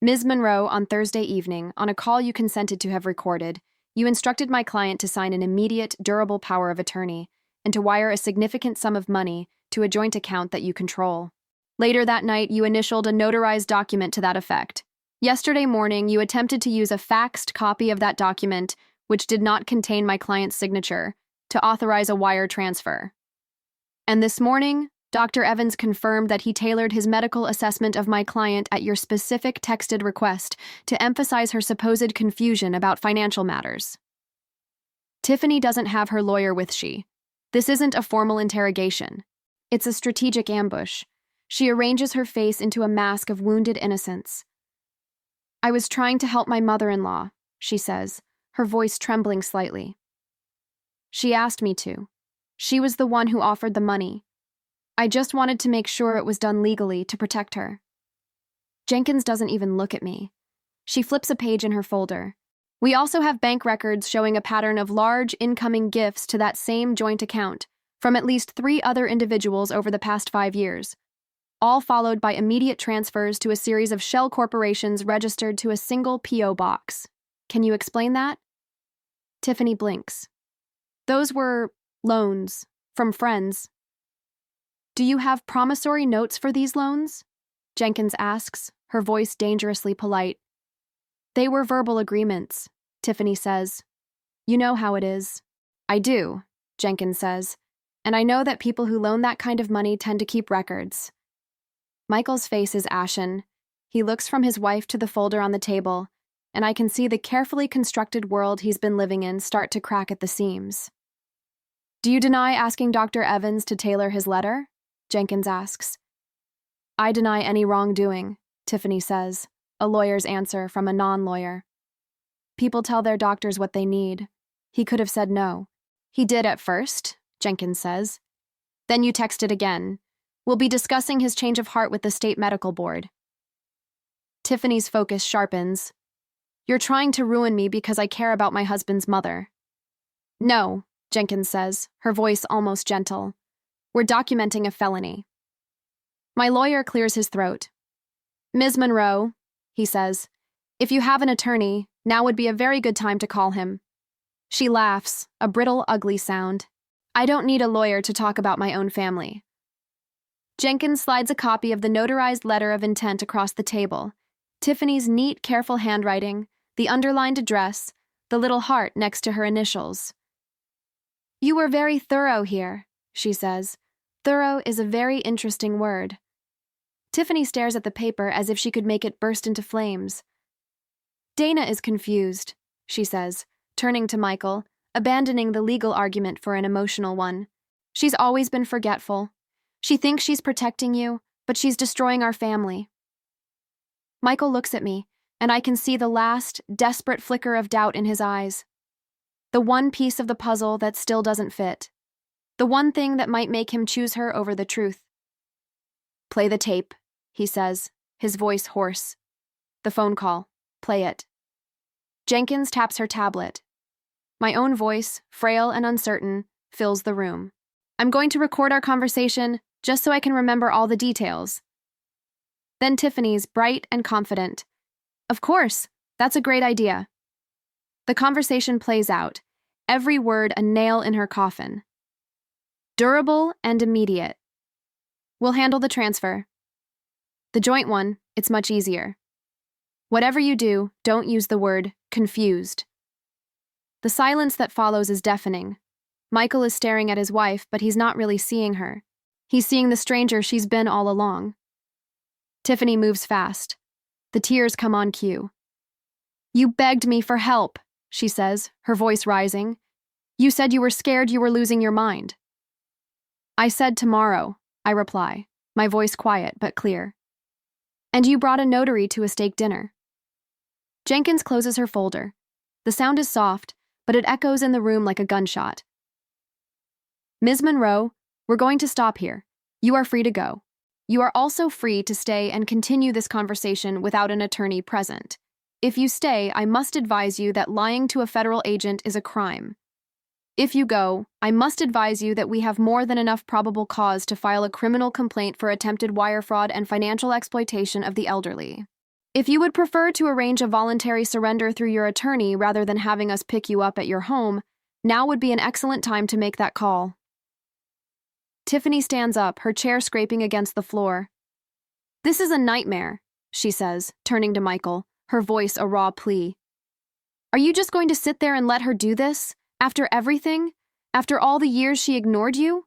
"Ms. Monroe, on Thursday evening, on a call you consented to have recorded, you instructed my client to sign an immediate, durable power of attorney and to wire a significant sum of money to a joint account that you control. Later that night, you initialed a notarized document to that effect. Yesterday morning, you attempted to use a faxed copy of that document, which did not contain my client's signature, to authorize a wire transfer. And this morning, Dr. Evans confirmed that he tailored his medical assessment of my client at your specific texted request to emphasize her supposed confusion about financial matters." Tiffany doesn't have her lawyer with she. This isn't a formal interrogation. It's a strategic ambush. She arranges her face into a mask of wounded innocence. "I was trying to help my mother-in-law," she says, her voice trembling slightly. "She asked me to. She was the one who offered the money. I just wanted to make sure it was done legally to protect her." Jenkins doesn't even look at me. She flips a page in her folder. "We also have bank records showing a pattern of large incoming gifts to that same joint account from at least 3 other individuals over the past 5 years, all followed by immediate transfers to a series of shell corporations registered to a single P.O. box. Can you explain that?" Tiffany blinks. Those were loans from friends. Do you have promissory notes for these loans? Jenkins asks, her voice dangerously polite. They were verbal agreements, Tiffany says. You know how it is. I do, Jenkins says, and I know that people who loan that kind of money tend to keep records. Michael's face is ashen. He looks from his wife to the folder on the table, and I can see the carefully constructed world he's been living in start to crack at the seams. Do you deny asking Dr. Evans to tailor his letter? Jenkins asks. I deny any wrongdoing, Tiffany says, a lawyer's answer from a non-lawyer. People tell their doctors what they need. He could have said no. He did at first, Jenkins says. Then you texted again. We'll be discussing his change of heart with the state medical board. Tiffany's focus sharpens. You're trying to ruin me because I care about my husband's mother. No, Jenkins says, her voice almost gentle. We're documenting a felony. My lawyer clears his throat. Ms. Monroe, he says, if you have an attorney, now would be a very good time to call him. She laughs, a brittle, ugly sound. I don't need a lawyer to talk about my own family. Jenkins slides a copy of the notarized letter of intent across the table. Tiffany's neat, careful handwriting, the underlined address, the little heart next to her initials. You were very thorough here, she says. Thorough is a very interesting word. Tiffany stares at the paper as if she could make it burst into flames. Dana is confused, she says, turning to Michael, abandoning the legal argument for an emotional one. She's always been forgetful. She thinks she's protecting you, but she's destroying our family. Michael looks at me, and I can see the last, desperate flicker of doubt in his eyes. The one piece of the puzzle that still doesn't fit. The one thing that might make him choose her over the truth. Play the tape, he says, his voice hoarse. The phone call. Play it. Jenkins taps her tablet. My own voice, frail and uncertain, fills the room. I'm going to record our conversation just so I can remember all the details. Then Tiffany's, bright and confident. Of course, that's a great idea. The conversation plays out, every word a nail in her coffin. Durable and immediate. We'll handle the transfer. The joint one, it's much easier. Whatever you do, don't use the word confused. The silence that follows is deafening. Michael is staring at his wife, but he's not really seeing her. He's seeing the stranger she's been all along. Tiffany moves fast. The tears come on cue. You begged me for help, she says, her voice rising. You said you were scared you were losing your mind. I said tomorrow, I reply, my voice quiet but clear. And you brought a notary to a steak dinner. Jenkins closes her folder. The sound is soft, but it echoes in the room like a gunshot. Ms. Monroe, we're going to stop here. You are free to go. You are also free to stay and continue this conversation without an attorney present. If you stay, I must advise you that lying to a federal agent is a crime. If you go, I must advise you that we have more than enough probable cause to file a criminal complaint for attempted wire fraud and financial exploitation of the elderly. If you would prefer to arrange a voluntary surrender through your attorney rather than having us pick you up at your home, now would be an excellent time to make that call. Tiffany stands up, her chair scraping against the floor. This is a nightmare, she says, turning to Michael, her voice a raw plea. Are you just going to sit there and let her do this? After everything? After all the years she ignored you?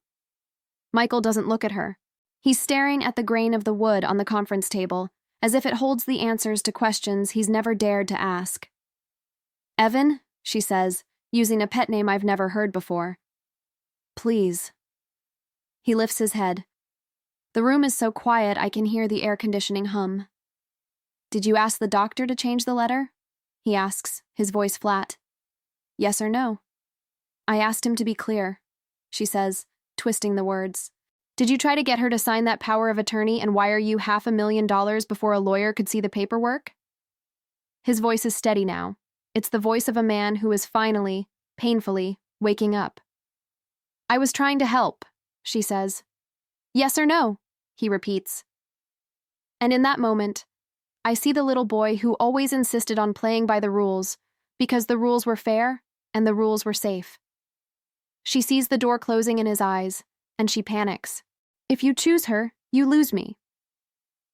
Michael doesn't look at her. He's staring at the grain of the wood on the conference table, as if it holds the answers to questions he's never dared to ask. Evan, she says, using a pet name I've never heard before. Please. He lifts his head. The room is so quiet I can hear the air conditioning hum. Did you ask the doctor to change the letter? He asks, his voice flat. Yes or no? I asked him to be clear, she says, twisting the words. Did you try to get her to sign that power of attorney and wire you $500,000 before a lawyer could see the paperwork? His voice is steady now. It's the voice of a man who is finally, painfully, waking up. I was trying to help, she says. Yes or no? He repeats. And in that moment, I see the little boy who always insisted on playing by the rules, because the rules were fair, and the rules were safe. She sees the door closing in his eyes, and she panics. If you choose her, you lose me.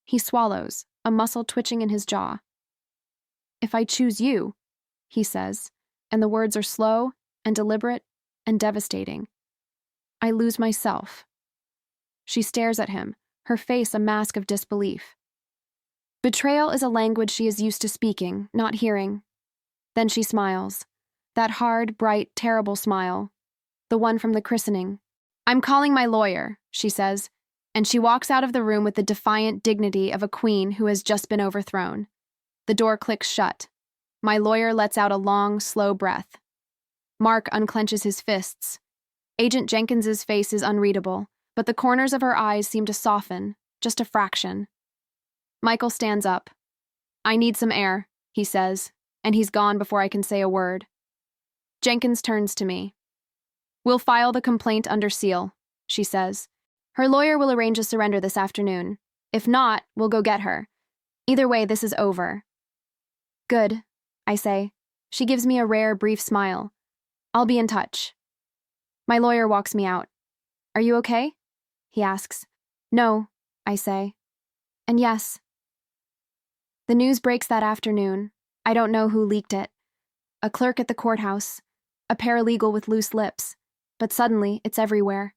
He swallows, a muscle twitching in his jaw. If I choose you, he says, and the words are slow and deliberate and devastating. I lose myself. She stares at him, her face a mask of disbelief. Betrayal is a language she is used to speaking, not hearing. Then she smiles. That hard, bright, terrible smile. The one from the christening. I'm calling my lawyer, she says, and she walks out of the room with the defiant dignity of a queen who has just been overthrown. The door clicks shut. My lawyer lets out a long, slow breath. Mark unclenches his fists. Agent Jenkins's face is unreadable, but the corners of her eyes seem to soften, just a fraction. Michael stands up. I need some air, he says, and he's gone before I can say a word. Jenkins turns to me. We'll file the complaint under seal, she says. Her lawyer will arrange a surrender this afternoon. If not, we'll go get her. Either way, this is over. Good, I say. She gives me a rare, brief smile. I'll be in touch. My lawyer walks me out. Are you okay? He asks. No, I say. And yes. The news breaks that afternoon. I don't know who leaked it. A clerk at the courthouse. A paralegal with loose lips. But suddenly, it's everywhere.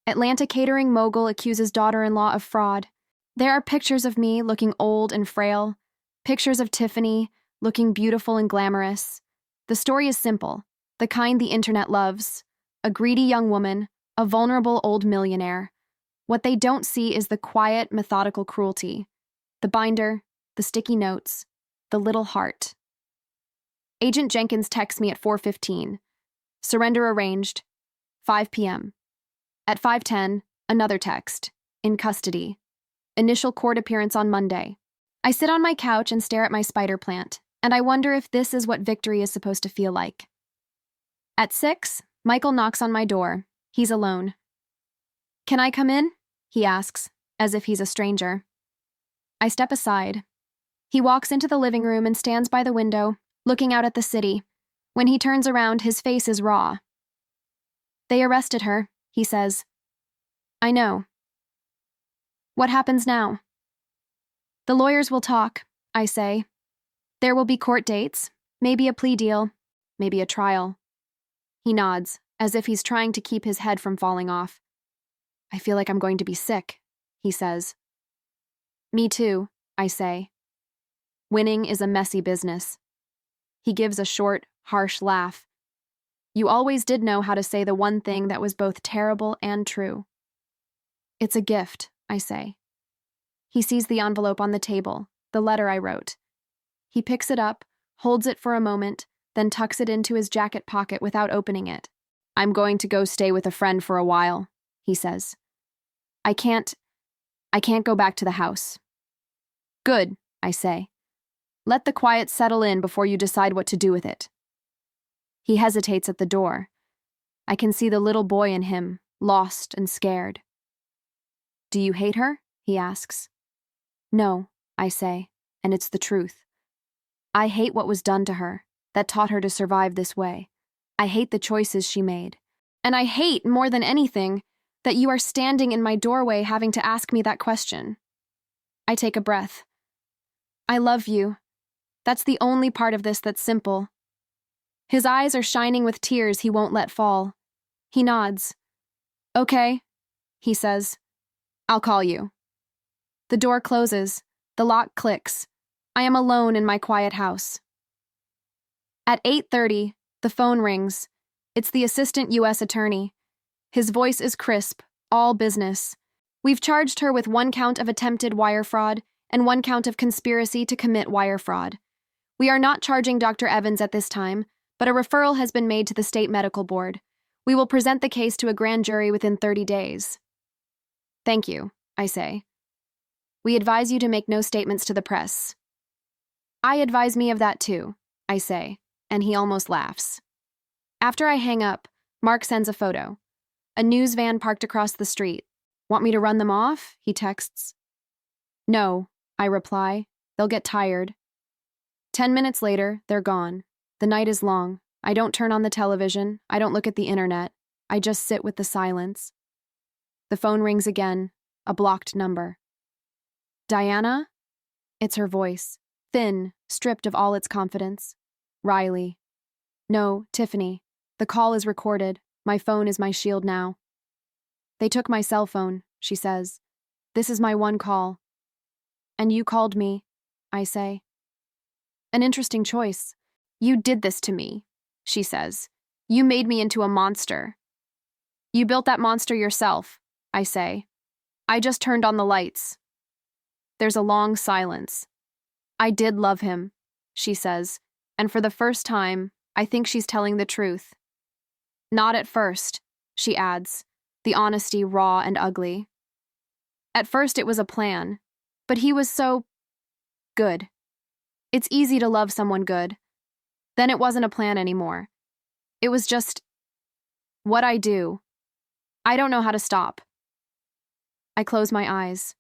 Atlanta catering mogul accuses daughter-in-law of fraud. There are pictures of me looking old and frail. Pictures of Tiffany looking beautiful and glamorous. The story is simple, the kind the internet loves. A greedy young woman, a vulnerable old millionaire. What they don't see is the quiet, methodical cruelty. The binder, the sticky notes, the little heart. Agent Jenkins texts me at 4:15. Surrender arranged. 5 p.m. At 5:10, another text. In custody. Initial court appearance on Monday. I sit on my couch and stare at my spider plant, and I wonder if this is what victory is supposed to feel like. At 6, Michael knocks on my door. He's alone. Can I come in? He asks, as if he's a stranger. I step aside. He walks into the living room and stands by the window, looking out at the city. When he turns around, his face is raw. They arrested her, he says. I know. What happens now? The lawyers will talk, I say. There will be court dates, maybe a plea deal, maybe a trial. He nods, as if he's trying to keep his head from falling off. I feel like I'm going to be sick, he says. Me too, I say. Winning is a messy business. He gives a short, harsh laugh. You always did know how to say the one thing that was both terrible and true. It's a gift, I say. He sees the envelope on the table, the letter I wrote. He picks it up, holds it for a moment, then tucks it into his jacket pocket without opening it. I'm going to go stay with a friend for a while, he says. I can't go back to the house. Good, I say. Let the quiet settle in before you decide what to do with it. He hesitates at the door. I can see the little boy in him, lost and scared. Do you hate her? He asks. No, I say, and it's the truth. I hate what was done to her, that taught her to survive this way. I hate the choices she made. And I hate, more than anything, that you are standing in my doorway having to ask me that question. I take a breath. I love you. That's the only part of this that's simple. His eyes are shining with tears he won't let fall. He nods. Okay, he says. I'll call you. The door closes. The lock clicks. I am alone in my quiet house. At 8:30, the phone rings. It's the assistant U.S. attorney. His voice is crisp, all business. We've charged her with 1 count of attempted wire fraud and 1 count of conspiracy to commit wire fraud. We are not charging Dr. Evans at this time, but a referral has been made to the state medical board. We will present the case to a grand jury within 30 days. Thank you, I say. We advise you to make no statements to the press. I advise me of that too, I say, and he almost laughs. After I hang up, Mark sends a photo. A news van parked across the street. Want me to run them off? He texts. No, I reply. They'll get tired. 10 minutes later, they're gone. The night is long. I don't turn on the television. I don't look at the internet. I just sit with the silence. The phone rings again, a blocked number. Diana? It's her voice, thin, stripped of all its confidence. Riley. No, Tiffany. The call is recorded. My phone is my shield now. They took my cell phone, she says. This is my one call. And you called me, I say. An interesting choice. You did this to me, she says. You made me into a monster. You built that monster yourself, I say. I just turned on the lights. There's a long silence. I did love him, she says, and for the first time, I think she's telling the truth. Not at first, she adds, the honesty raw and ugly. At first it was a plan, but he was so good. It's easy to love someone good. Then it wasn't a plan anymore. It was just what I do. I don't know how to stop. I close my eyes.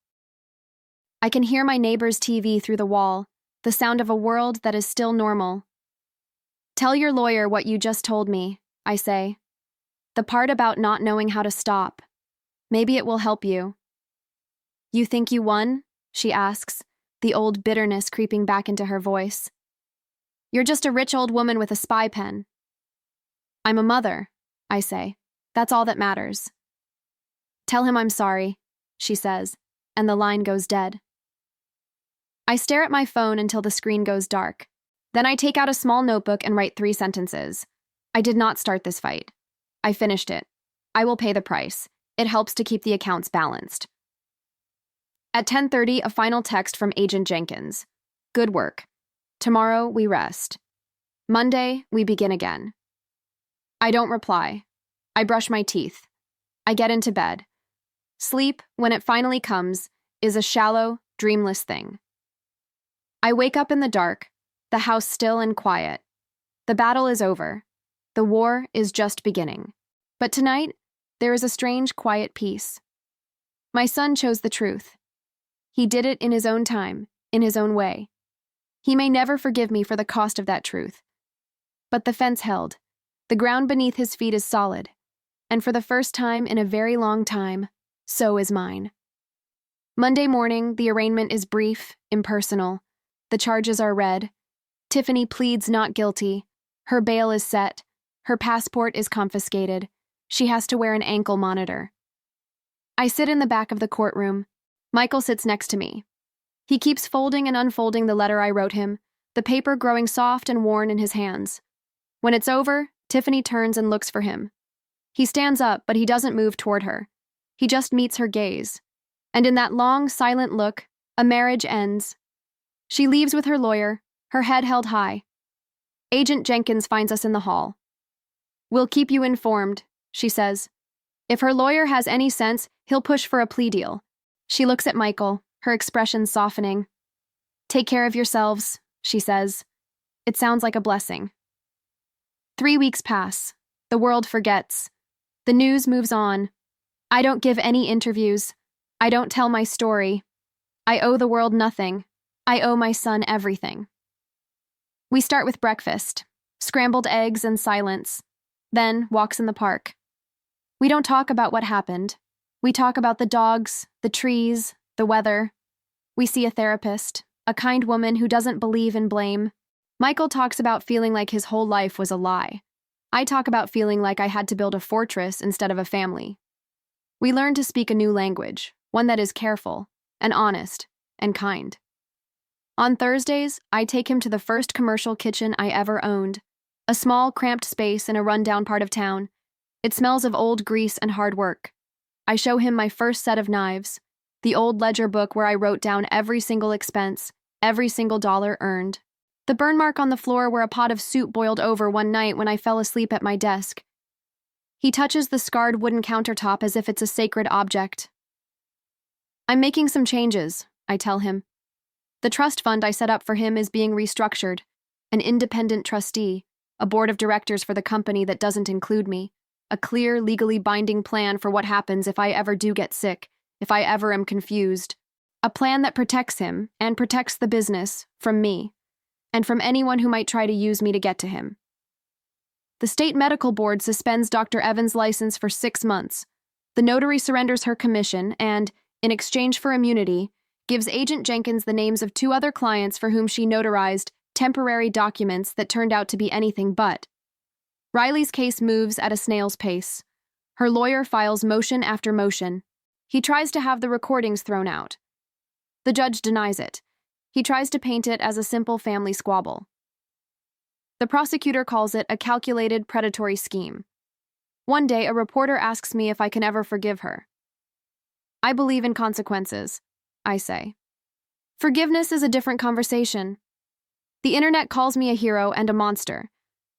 I can hear my neighbor's TV through the wall, the sound of a world that is still normal. Tell your lawyer what you just told me, I say. The part about not knowing how to stop. Maybe it will help you. You think you won? She asks, the old bitterness creeping back into her voice. You're just a rich old woman with a spy pen. I'm a mother, I say. That's all that matters. Tell him I'm sorry, she says, and the line goes dead. I stare at my phone until the screen goes dark. Then I take out a small notebook and write 3 sentences. I did not start this fight. I finished it. I will pay the price. It helps to keep the accounts balanced. At 10:30, a final text from Agent Jenkins. Good work. Tomorrow, we rest. Monday, we begin again. I don't reply. I brush my teeth. I get into bed. Sleep, when it finally comes, is a shallow, dreamless thing. I wake up in the dark, the house still and quiet. The battle is over. The war is just beginning. But tonight, there is a strange, quiet peace. My son chose the truth. He did it in his own time, in his own way. He may never forgive me for the cost of that truth. But the fence held. The ground beneath his feet is solid. And for the first time in a very long time, so is mine. Monday morning, the arraignment is brief, impersonal. The charges are read. Tiffany pleads not guilty. Her bail is set. Her passport is confiscated. She has to wear an ankle monitor. I sit in the back of the courtroom. Michael sits next to me. He keeps folding and unfolding the letter I wrote him, the paper growing soft and worn in his hands. When it's over, Tiffany turns and looks for him. He stands up, but he doesn't move toward her. He just meets her gaze. And in that long, silent look, a marriage ends. She leaves with her lawyer, her head held high. Agent Jenkins finds us in the hall. We'll keep you informed, she says. If her lawyer has any sense, he'll push for a plea deal. She looks at Michael, her expression softening. Take care of yourselves, she says. It sounds like a blessing. 3 weeks pass. The world forgets. The news moves on. I don't give any interviews. I don't tell my story. I owe the world nothing. I owe my son everything. We start with breakfast, scrambled eggs and silence, then walks in the park. We don't talk about what happened. We talk about the dogs, the trees, the weather. We see a therapist, a kind woman who doesn't believe in blame. Michael talks about feeling like his whole life was a lie. I talk about feeling like I had to build a fortress instead of a family. We learn to speak a new language, one that is careful, and honest, and kind. On Thursdays, I take him to the first commercial kitchen I ever owned, a small, cramped space in a rundown part of town. It smells of old grease and hard work. I show him my first set of knives, the old ledger book where I wrote down every single expense, every single dollar earned. The burn mark on the floor where a pot of soup boiled over one night when I fell asleep at my desk. He touches the scarred wooden countertop as if it's a sacred object. I'm making some changes, I tell him. The trust fund I set up for him is being restructured, an independent trustee, a board of directors for the company that doesn't include me, a clear, legally binding plan for what happens if I ever do get sick, if I ever am confused. A plan that protects him and protects the business from me, and from anyone who might try to use me to get to him. The state medical board suspends Dr. Evans' license for 6 months. The notary surrenders her commission and, in exchange for immunity, gives Agent Jenkins the names of 2 other clients for whom she notarized temporary documents that turned out to be anything but. Riley's case moves at a snail's pace. Her lawyer files motion after motion. He tries to have the recordings thrown out. The judge denies it. He tries to paint it as a simple family squabble. The prosecutor calls it a calculated predatory scheme. One day, a reporter asks me if I can ever forgive her. I believe in consequences, I say. Forgiveness is a different conversation. The internet calls me a hero and a monster.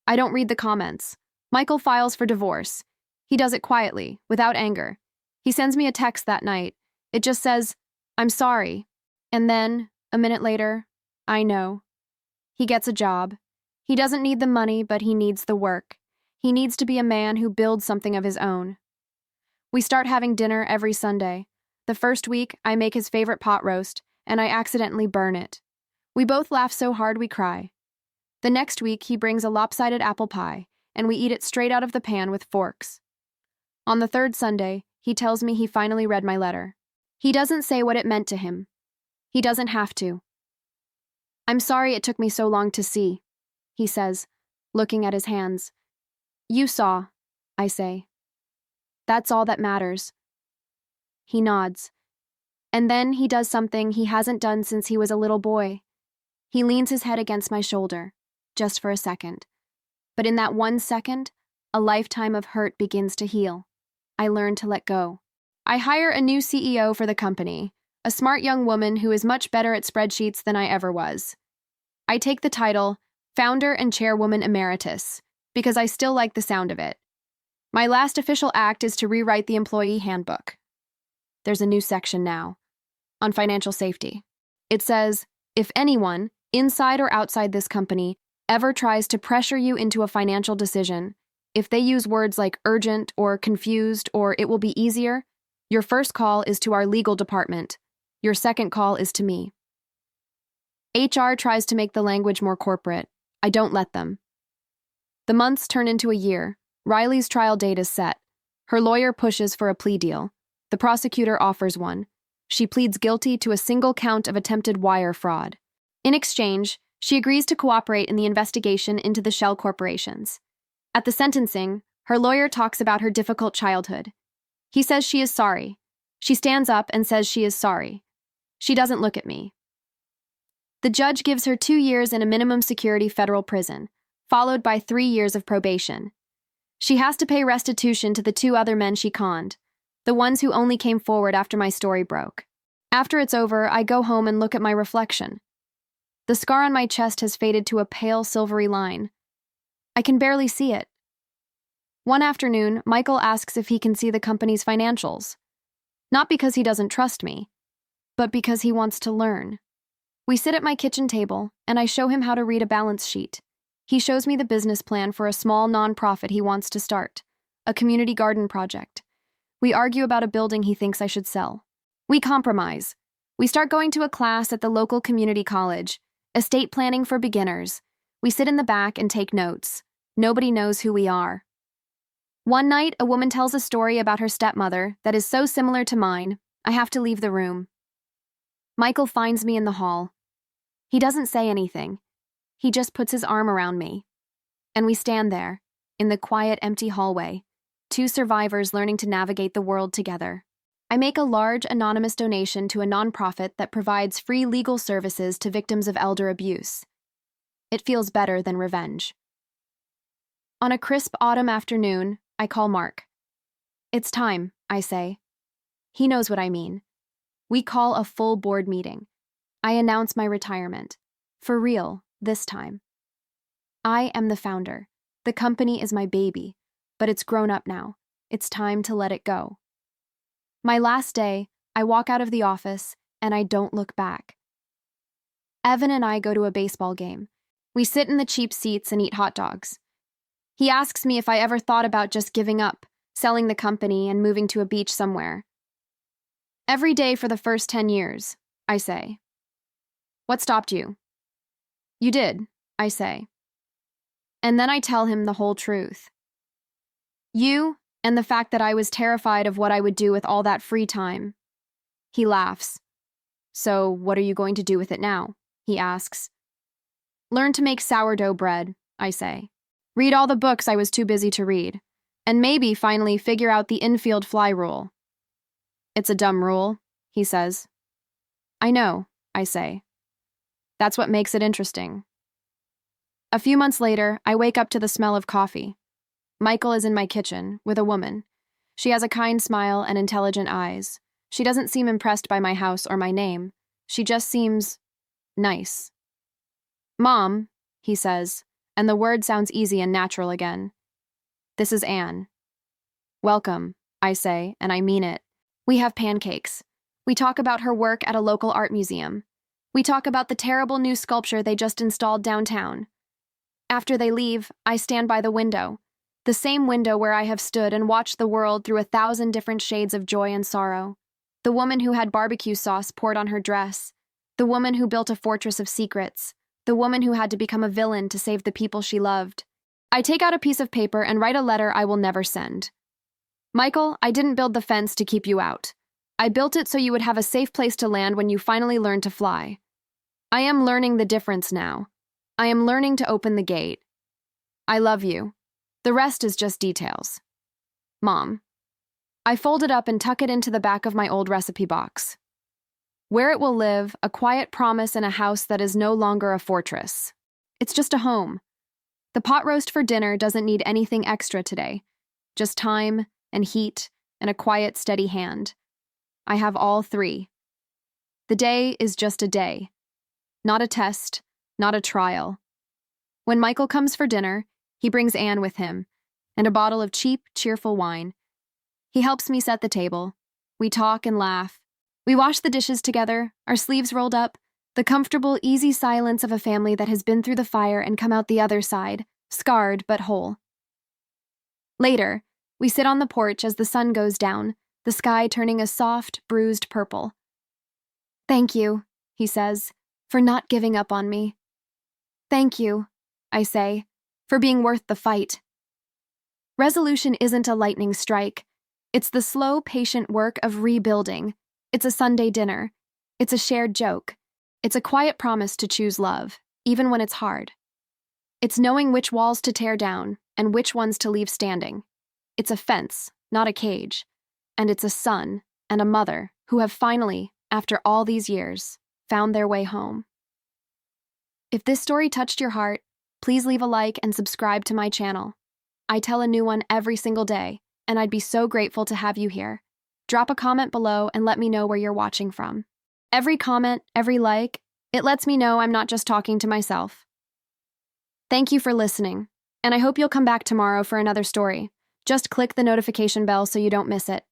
I don't read the comments. Michael files for divorce. He does it quietly, without anger. He sends me a text that night. It just says, "I'm sorry." And then, a minute later, I know. He gets a job. He doesn't need the money, but he needs the work. He needs to be a man who builds something of his own. We start having dinner every Sunday. The first week, I make his favorite pot roast, and I accidentally burn it. We both laugh so hard we cry. The next week, he brings a lopsided apple pie, and we eat it straight out of the pan with forks. On the 3rd Sunday, he tells me he finally read my letter. He doesn't say what it meant to him. He doesn't have to. "I'm sorry it took me so long to see," he says, looking at his hands. "You saw," I say. "That's all that matters." He nods. And then he does something he hasn't done since he was a little boy. He leans his head against my shoulder, just for a second. But in that 1 second, a lifetime of hurt begins to heal. I learn to let go. I hire a new CEO for the company, a smart young woman who is much better at spreadsheets than I ever was. I take the title Founder and Chairwoman Emeritus, because I still like the sound of it. My last official act is to rewrite the employee handbook. There's a new section now, on financial safety. It says, if anyone, inside or outside this company, ever tries to pressure you into a financial decision, if they use words like urgent or confused or it will be easier, your first call is to our legal department. Your second call is to me. HR tries to make the language more corporate. I don't let them. The months turn into a year. Riley's trial date is set. Her lawyer pushes for a plea deal. The prosecutor offers one. She pleads guilty to a single count of attempted wire fraud. In exchange, she agrees to cooperate in the investigation into the shell corporations. At the sentencing, her lawyer talks about her difficult childhood. He says she is sorry. She stands up and says she is sorry. She doesn't look at me. The judge gives her 2 years in a minimum security federal prison, followed by 3 years of probation. She has to pay restitution to the 2 other men she conned, the ones who only came forward after my story broke. After it's over, I go home and look at my reflection. The scar on my chest has faded to a pale silvery line. I can barely see it. One afternoon, Michael asks if he can see the company's financials. Not because he doesn't trust me, but because he wants to learn. We sit at my kitchen table, and I show him how to read a balance sheet. He shows me the business plan for a small nonprofit he wants to start, a community garden project. We argue about a building he thinks I should sell. We compromise. We start going to a class at the local community college, estate planning for beginners. We sit in the back and take notes. Nobody knows who we are. One night, a woman tells a story about her stepmother that is so similar to mine, I have to leave the room. Michael finds me in the hall. He doesn't say anything. He just puts his arm around me. And we stand there, in the quiet, empty hallway, 2 survivors learning to navigate the world together. I make a large, anonymous donation to a nonprofit that provides free legal services to victims of elder abuse. It feels better than revenge. On a crisp autumn afternoon, I call Mark. It's time, I say. He knows what I mean. We call a full board meeting. I announce my retirement. For real, this time. I am the founder. The company is my baby, but it's grown up now. It's time to let it go. My last day, I walk out of the office, and I don't look back. Evan and I go to a baseball game. We sit in the cheap seats and eat hot dogs. He asks me if I ever thought about just giving up, selling the company, and moving to a beach somewhere. Every day for the first 10 years, I say. What stopped you? You did, I say. And then I tell him the whole truth. You, and the fact that I was terrified of what I would do with all that free time. He laughs. So, what are you going to do with it now? He asks. Learn to make sourdough bread, I say. Read all the books I was too busy to read. And maybe, finally, figure out the infield fly rule. It's a dumb rule, he says. I know, I say. That's what makes it interesting. A few months later, I wake up to the smell of coffee. Michael is in my kitchen, with a woman. She has a kind smile and intelligent eyes. She doesn't seem impressed by my house or my name. She just seems nice. Mom, he says, and the word sounds easy and natural again. This is Anne. Welcome, I say, and I mean it. We have pancakes. We talk about her work at a local art museum. We talk about the terrible new sculpture they just installed downtown. After they leave, I stand by the window, the same window where I have stood and watched the world through 1,000 different shades of joy and sorrow. The woman who had barbecue sauce poured on her dress. The woman who built a fortress of secrets. The woman who had to become a villain to save the people she loved. I take out a piece of paper and write a letter I will never send. Michael, I didn't build the fence to keep you out. I built it so you would have a safe place to land when you finally learn to fly. I am learning the difference now. I am learning to open the gate. I love you. The rest is just details. Mom. I fold it up and tuck it into the back of my old recipe box. Where it will live, a quiet promise in a house that is no longer a fortress. It's just a home. The pot roast for dinner doesn't need anything extra today. Just time and heat and a quiet, steady hand. I have all three. The day is just a day. Not a test, not a trial. When Michael comes for dinner, he brings Anne with him, and a bottle of cheap, cheerful wine. He helps me set the table. We talk and laugh. We wash the dishes together, our sleeves rolled up, the comfortable, easy silence of a family that has been through the fire and come out the other side, scarred but whole. Later, we sit on the porch as the sun goes down, the sky turning a soft, bruised purple. Thank you, he says, for not giving up on me. Thank you, I say, for being worth the fight. Resolution isn't a lightning strike. It's the slow, patient work of rebuilding. It's a Sunday dinner. It's a shared joke. It's a quiet promise to choose love, even when it's hard. It's knowing which walls to tear down and which ones to leave standing. It's a fence, not a cage. And it's a son and a mother who have finally, after all these years, found their way home. If this story touched your heart, please leave a like and subscribe to my channel. I tell a new one every single day, and I'd be so grateful to have you here. Drop a comment below and let me know where you're watching from. Every comment, every like, it lets me know I'm not just talking to myself. Thank you for listening, and I hope you'll come back tomorrow for another story. Just click the notification bell so you don't miss it.